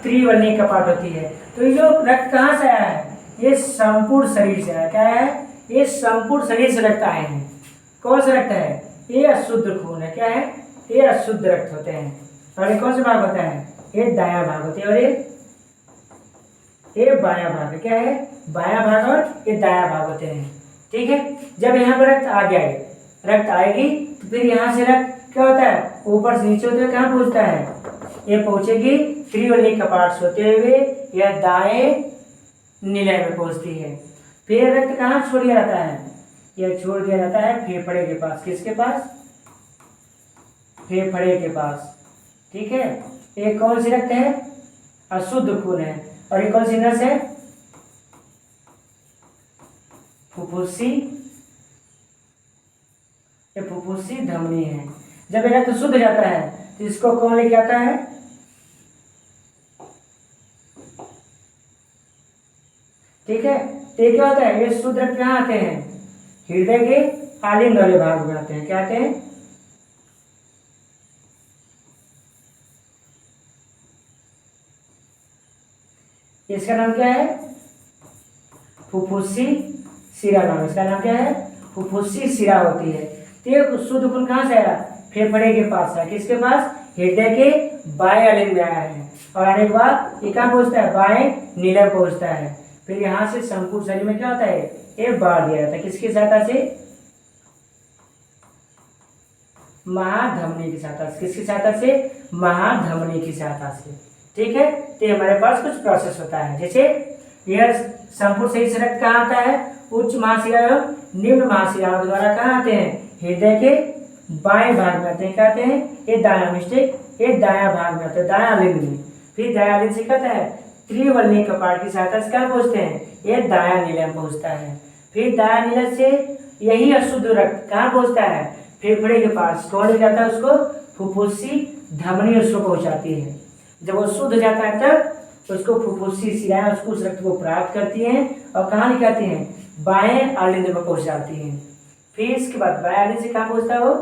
त्रिवलनी कपाट होती है। तो ये जो रक्त कहाँ से आया है? ये संपूर्ण शरीर से आया। क्या है? ये संपूर्ण शरीर से रक्त आए हैं। कौन सा रक्त है? ये अशुद्ध खून है। क्या है? ये अशुद्ध रक्त होते हैं। और ये कौन सा भाग होता है? ये दायां भाग होते हैं। और ये बायां भाग है। क्या है? बायां भाग और ये दायां भाग होते हैं। ठीक है। जब यहाँ पर रक्त आ गया है, रक्त आएगी तो फिर यहाँ से रक्त क्या होता है? ऊपर से नीचे होते हुए कहाँ पहुँचता है? ये पहुँचेगी त्रिवलनी कपाट से होते हुए यह दाएं निलय में पहुँचती है। फिर रक्त कहाँ छोड़ दिया जाता है? यह छोड़ दिया जाता है फेफड़े के पास। किसके पास? फेफड़े के पास। ठीक है। ये कौन सी रक्त है? अशुद्ध खून है। और ये कौन सी नस है? फुफ्फुसी। ये फुफ्फुसी धमनी है। जब ये रक्त शुद्ध जाता है तो इसको कौन लेके आता है? ठीक है। तो ये क्या होता है? ये शुद्ध रक्त कहाँ आते हैं? हृदय के आलिंद वाले भाग में आते हैं। क्या आते हैं? इसका नाम क्या है? फुफ्फुसी शिरा नाम। इसका नाम क्या है? फुफ्फुसी शिरा होती है। तो ये शुद्ध खून कहाँ से आया? फेफड़े के पास है। किसके पास? हृदय के बाएं आलिंद में आया है। और आने के बाद ये कहाँ पहुँचता है? बाएं निलय पहुँचता है। फिर यहाँ से संपूर्ण शरीर में क्या होता है? ये बाढ़ दिया जाता है। किसकी सहायता से? महाधमनी की सहायता से। किसकी सहायता से? महाधमनी की सहायता से। ठीक है। तो हमारे पास कुछ प्रोसेस होता है। जैसे यह संपूर्ण शरीर से रक्त कहाँ आता है? उच्च महाशिरा एवं निम्न महाशिरा द्वारा कहाँ आते हैं? हृदय के बाएं भाग में आते हैं। क्या आते हैं? ये दायां मिस्टेक, ये दायां भाग में आते हैं, दायां आलिंद में। फिर दायां आलिंद से कहता है त्रिवलनी कपाट की सहायता से कहाँ पहुँचते हैं? ये दायां निलय में पहुँचता है। फिर दायां निलय से यही अशुद्ध रक्त कहाँ पहुँचता है? फेफड़े के पास। कौन ले जाता है उसको? फुफ्फुसी धमनी उसको पहुँचाती है। जब वो शुद्ध जाता है तब उसको फुफ्फुसी शिराएं उसको उस रक्त को प्राप्त करती हैं और कहाँ लेके आती हैं? बाएं आलिंद में पहुँचाती हैं। फिर इसके बाद बाएं आलिंद से कहाँ पहुँचता है वो?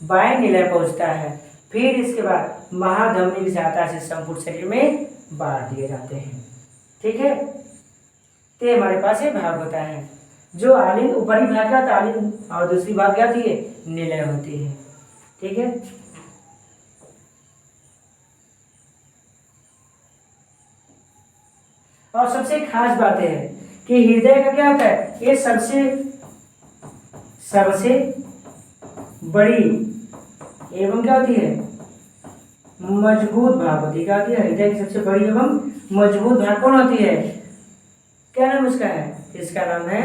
बाएं निलय पहुँचता है। फिर इसके बाद महाधमनी की सहायता से संपूर्ण शरीर में बांट दिए जाते हैं। ठीक है। तो हमारे पास ये भाग होता है। जो आलिंद ऊपरी भाग का था आलिंद, और दूसरी भाग क्या होती है? निलय होती है। ठीक है। और सबसे खास बात है कि हृदय का क्या होता है? ये सबसे बड़ी एवं क्या होती है? मजबूत भाग होती है। क्या होती है? हृदय की सबसे बड़ी एवं मजबूत भाग कौन होती है? क्या नाम उसका है? इसका नाम है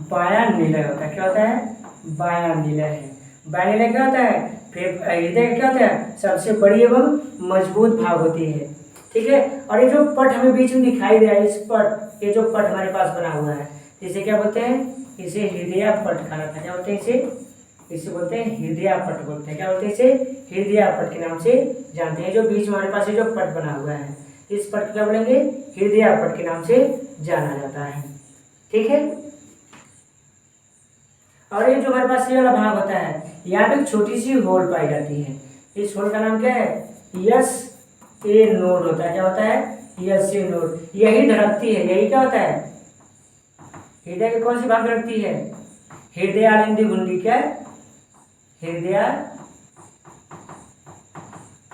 बायां निलय होता है। क्या होता है? बायां निलय है। बायां निलय क्या होता है? फिर हृदय क्या होता है? सबसे बड़ी एवं मजबूत भाग होती है। ठीक है। और ये जो पट हमें बीच में दिखाई दे रहा है, इस पट, ये जो पट हमारे पास बना हुआ है, इसे क्या बोलते हैं? इसे हृदय पट कहा जाता है। क्या बोलते हैं इसे बोलते हैं हृदय पट बोलते हैं। क्या बोलते हैं इसे? हृदय पट के नाम से जानते हैं। जो बीच में हमारे पास जो पट बना हुआ है, इस पट को क्या बोलेंगे? हृदय पट के नाम से जाना जाता है। ठीक है। और ये जो हमारे पास ये वाला भाग होता है, यहाँ पे एक छोटी सी होल पाई जाती है। इस होल का नाम क्या है? यस ए नोड होता है। क्या होता है? यस ए नोड। यही धड़कती है। यही क्या होता है? हृदय के कौन सी भाग धड़कती है? हृदय आलिंदी घुंडी। क्या है? हृदय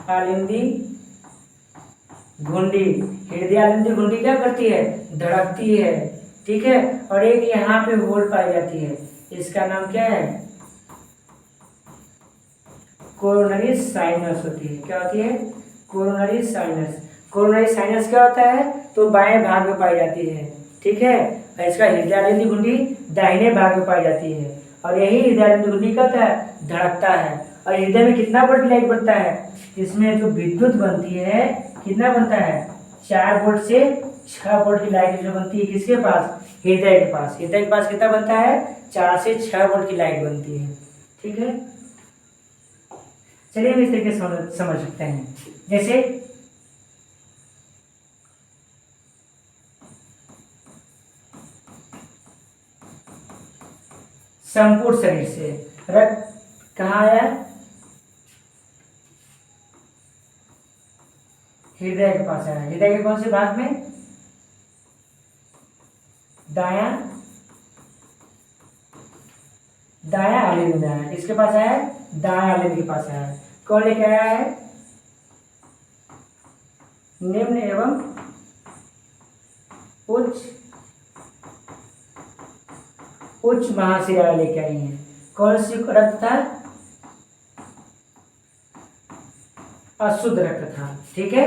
आलिंदी घुंडी। हृदय आलिंदी घुंडी क्या करती है? धड़कती है। ठीक है। और एक यहाँ पे होल पाई जाती है, इसका नाम क्या है? कोरोनरी साइनस होती है। क्या होती है? Coronary sinus. कोरोनरी साइनस क्या होता है? तो बाएं भाग में पाई जाती है। ठीक है। और इसका हृदय आलिंदी घुंडी दाहिने भाग में पाई जाती है। और यही हृदय आलिंदी घुंडी क्या होता है? धड़कता है। और हृदय में कितना वोल्ट लाइट बढ़ता है? इसमें जो विद्युत बनती है कितना बनता है, 4 वोल्ट से 6 वोल्ट की लाइट जो बनती है किसके पास, हृदय के पास। हृदय के पास कितना बनता है, 4 से 6 वोल्ट की लाइट बनती है। ठीक है, चलिए हम इस तरीके से समझ सकते हैं। जैसे संपूर्ण शरीर से रक्त कहाँ आया, हृदय के पास आया। हृदय के कौन से भाग में, दायां दायां आलिंद में आया। किसके पास आया, दायां आलिंद के पास आया। कौन लेके आया है, निम्न एवं उच्च महाशिरा लेके आई है। कौन सी रक्त था, अशुद्ध रक्त था। ठीक है,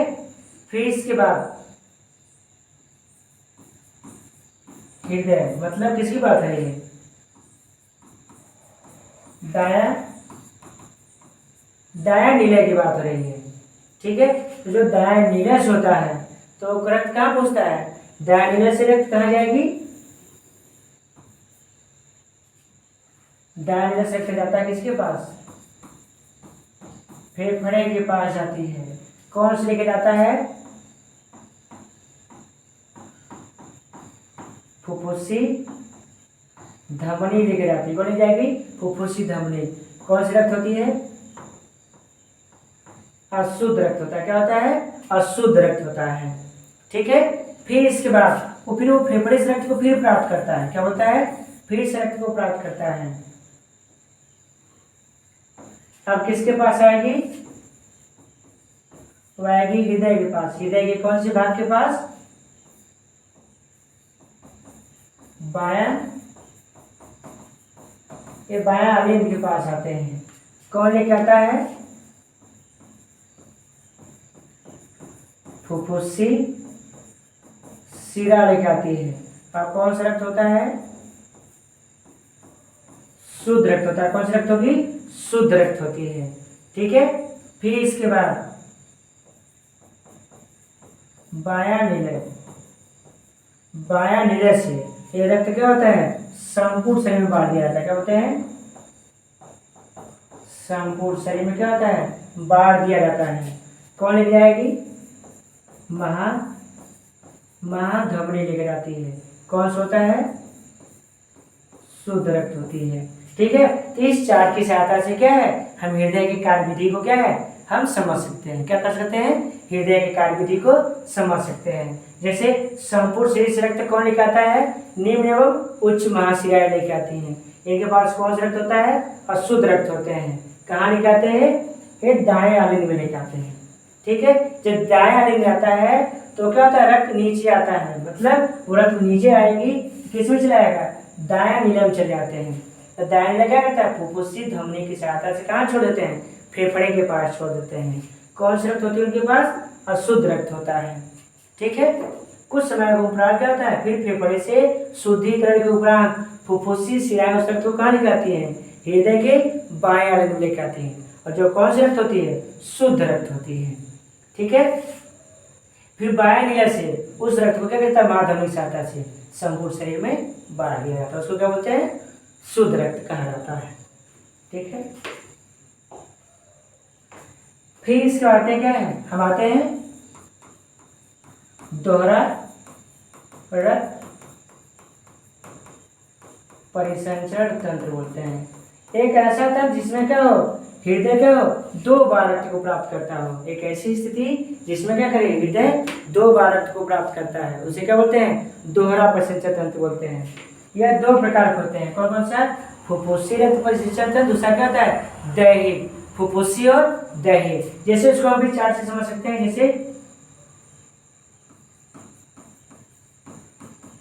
फिर इसके बाद हृदय, मतलब किसकी बात है ये, दायां नीले की बात हो रही है। ठीक है, तो जो दायां नीले से होता है तो रक्त कहाँ पहुंचता है, दायां नीले से रक्त कहाँ जाएगी, दायां नीले से रक्त जाता है किसके पास, फेफड़े के पास जाती है। कौन से लेके जाता है, फुफ्फुसी धमनी लेके जाती है। कौन ले जाएगी, फुफ्फुसी धमनी। कौन सी रक्त होती है, अशुद्ध रक्त होता है। क्या होता है, अशुद्ध रक्त होता है। ठीक है, फिर इसके बाद फिर वो फेफड़े से रक्त को फिर प्राप्त करता है। क्या होता है, फिर से रक्त को प्राप्त करता है। अब किसके पास आएगी, वो आएगी हृदय के पास। हृदय के कौन से भाग के पास, बायां, ये बायां आलिंद के पास आते हैं। कौन लेके आता है, फुफ्फुसी शिरा लेके आती है। अब कौन सा रक्त होता है, शुद्ध रक्त होता है। कौन सी रक्त होगी, शुद्ध रक्त होती है। ठीक है, फिर इसके बाद बायां नीले से ये रक्त क्या होता है, संपूर्ण शरीर में बांट दिया जाता है। क्या होते हैं, संपूर्ण शरीर में क्या होता है, बांट दिया जाता है। कौन लेके जाएगी, महाधमनी लेकर जाती है। कौन सा होता है, शुद्ध रक्त होती है। ठीक है, तो इस चार्ट की सहायता से क्या है, हम हृदय की कार्यविधि को क्या है, हम समझ सकते हैं। क्या कर सकते हैं, हृदय की कार्यविधि को समझ सकते हैं। जैसे संपूर्ण शरीर से रक्त कौन लेके आता है, निम्न एवं उच्च महाशिराएं लेके आती हैं। इनके पास कौन सा रक्त होता है, अशुद्ध रक्त होते हैं। कहाँ लेके आते हैं, ये दाएं आलिंद में लेके आते हैं। ठीक है, जब दाएं आलिंद में आता है तो क्या होता है, रक्त नीचे आता है। मतलब वो रक्त नीचे आएगी, किस में चला जाएगा, दायां नीला में चले जाते हैं। तो दायां नीला क्या करता है, फुफ्फुसी धमनी की सहायता से कहाँ छोड़ देते हैं, फेफड़े के पास छोड़ देते हैं। कौन सी रक्त होती है उनके पास, अशुद्ध रक्त होता है। ठीक है, कुछ समय के उपरांत क्या होता है, फिर फेफड़े से शुद्धिकरण के उपरांत फुफ्फुसी शिराएं उस रक्त को कहाँ लेकर आती है, हृदय के बाएं आलिंद में लेकर आती है। और जो कौन सी रक्त होती है, शुद्ध रक्त होती है। ठीक है, फिर बायां नीला से उस रक्त को क्या कहता है, महाधमनी की सहायता से संपूर्ण शरीर में बांट दिया जाता है। उसको क्या बोलते हैं, शुद्ध रक्त कहा जाता है। ठीक है, फिर इसके आते क्या है, हम आते हैं दोहरा रक्त परिसंचरण तंत्र बोलते हैं। एक ऐसा तंत्र जिसमें क्या हो, हृदय क्या हो, 2 बार रक्त को प्राप्त करता हो। एक ऐसी स्थिति जिसमें क्या करे, हृदय 2 बार रक्त को प्राप्त करता है, उसे क्या बोलते हैं, दोहरा परिसंचरण तंत्र बोलते हैं। यह 2 प्रकार के होते हैं। कौन कौन सा, फुफ्फुसी रक्त परिसंचरण तंत्र, दूसरा क्या होता है, दैहिक, फुफ्फुसी और दैहिक। जैसे उसको हम भी चार्ट से समझ सकते हैं।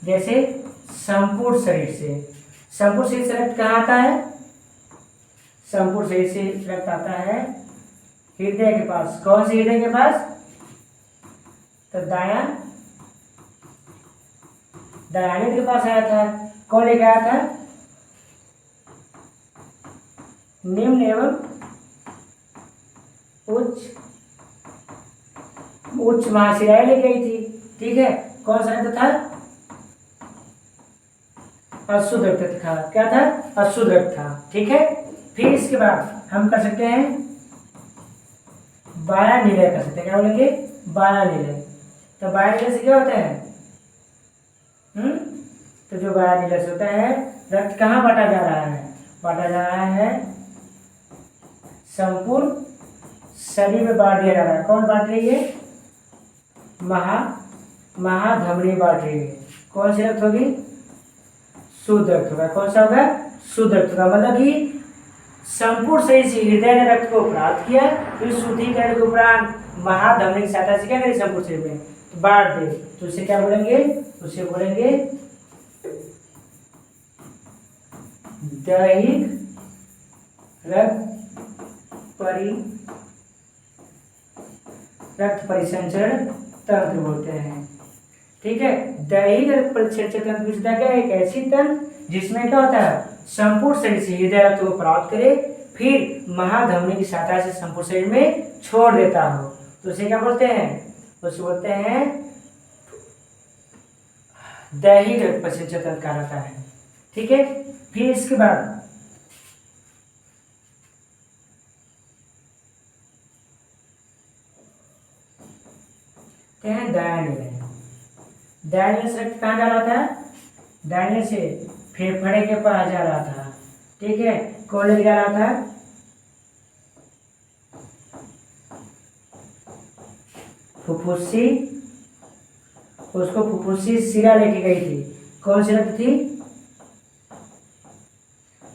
जैसे संपूर्ण शरीर से रक्त कहाँ आता है, संपूर्ण शरीर से रक्त आता है हृदय के पास। कौन से हृदय के पास, तो दायां दायां के पास आया था। कौन लेके आया था, निम्न एवं उच्च महाशिराएं ले गई थी। ठीक है, कौन सा रक्त था? अशुद्ध रक्त था। क्या था? अशुद्ध रक्त था। ठीक है, फिर इसके बाद हम कर सकते हैं वायानिलय कर सकते हैं। क्या बोलेंगे? वायानिलय। तो वायानिलय से क्या होता है? तो जो वायानिलय से होता है, रक्त कहाँ बांटा जा रहा है? बांटा जा रहा है संपूर्ण शरीर में बांट दिया जा रहा है। कौन बांट रही है? महाधमनी बांट रही है। कौन सी रक्त होगी? शुद्ध रक्त होगा। कौन सा होगा? शुद्ध रक्त होगा। मतलब कि संपूर्ण शरीर से हृदय ने रक्त को प्राप्त किया, फिर शुद्धिकरण के उपरांत महाधमनी की सहायता से क्या करें? संपूर्ण शरीर में तो बांट दे। तो उसे क्या बोलेंगे? उसे बोलेंगे दैहिक रक्त परिसंचरण तंत्र बोलते हैं। ठीक है, दैहिक रक्त परिसंचरण तंत्र विशेषता क्या है? एक ऐसी तंत्र जिसमें क्या होता है? संपूर्ण शरीर से हृदय रक्त को प्राप्त करे, फिर महाधमनी की सहायता से संपूर्ण शरीर में छोड़ देता हो। तो उसे क्या बोलते हैं? उसे बोलते हैं दैहिक रक्त परिसंचरण तंत्र कहलाता है। ठीक है, फिर इसके बाद दायानिलय। दायानिलय से रक्त कहाँ जा रहा था? दायानिलय से फेफड़े के पास जा रहा था। ठीक है, कौन लेके जा रहा था? फुफ्फुसी। उसको फुफ्फुसी शिरा लेके गई थी। कौन सी रक्त थी?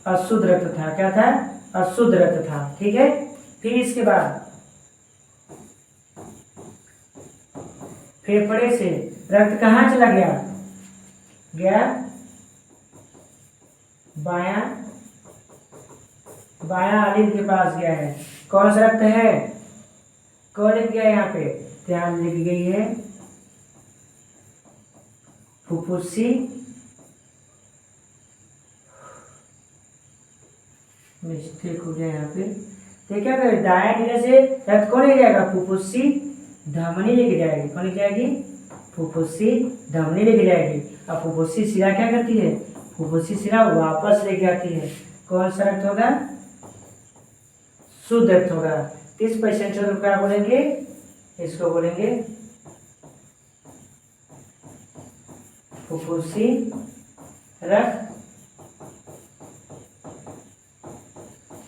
अशुद्ध रक्त था। क्या था? अशुद्ध रक्त था। ठीक है, फिर इसके बाद फेफड़े से रक्त कहाँ चला गया? बायां आलिंद के पास गया है। कौन सा रक्त है? कौन लिख गया यहाँ पे? ध्यान लिख गई है फुफ्फुसी मिस्टेक हो गया यहाँ पे। तो क्या करें? दायां से रक्त कौन ले जाएगा? फुफ्फुसी धमनी लेके जाएगी। कौन लेके जाएगी? फुफ्फुसी धमनी लेके जाएगी। अब फुफ्फुसी शिरा क्या करती है? फुफ्फुसी शिरा वापस लेके आती है। कौन सा रक्त होगा? शुद्ध रक्त होगा। इस परिसंचरण को क्या बोलेंगे? इसको बोलेंगे फुफ्फुसी रक्त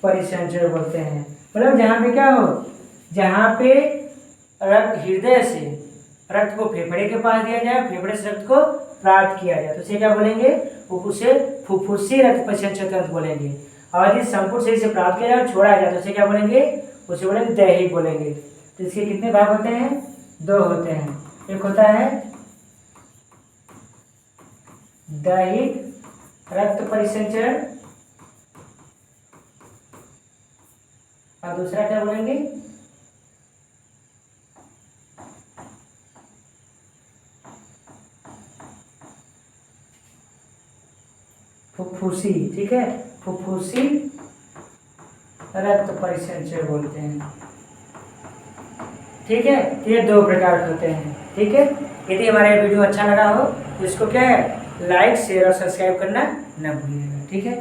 परिसंचरण बोलते हैं। मतलब जहाँ पे क्या हो? जहाँ पे रक्त हृदय से रक्त को फेफड़े के पास दिया जाए, फेफड़े से रक्त को प्राप्त किया जाए, तो उसे क्या बोलेंगे? उसे फुफ्फुसी रक्त परिसंचरण तंत्र बोलेंगे। और यदि संपूर्ण शरीर से प्राप्त किया जाए, छोड़ा जाए, तो उसे क्या बोलेंगे? उसे बोलेंगे दैहिक बोलेंगे। तो इसके कितने भाग होते हैं? 2 होते हैं। एक होता है दैहिक रक्त परिसंचरण और दूसरा क्या बोलेंगे? फुफ्फुसी। ठीक है, फुफ्फुसी रक्त परिसंचरण बोलते हैं। ठीक है, ये 2 प्रकार के होते हैं। ठीक है, यदि हमारा ये वीडियो अच्छा लगा हो तो इसको क्या है? लाइक, शेयर और सब्सक्राइब करना न भूलिएगा। ठीक है।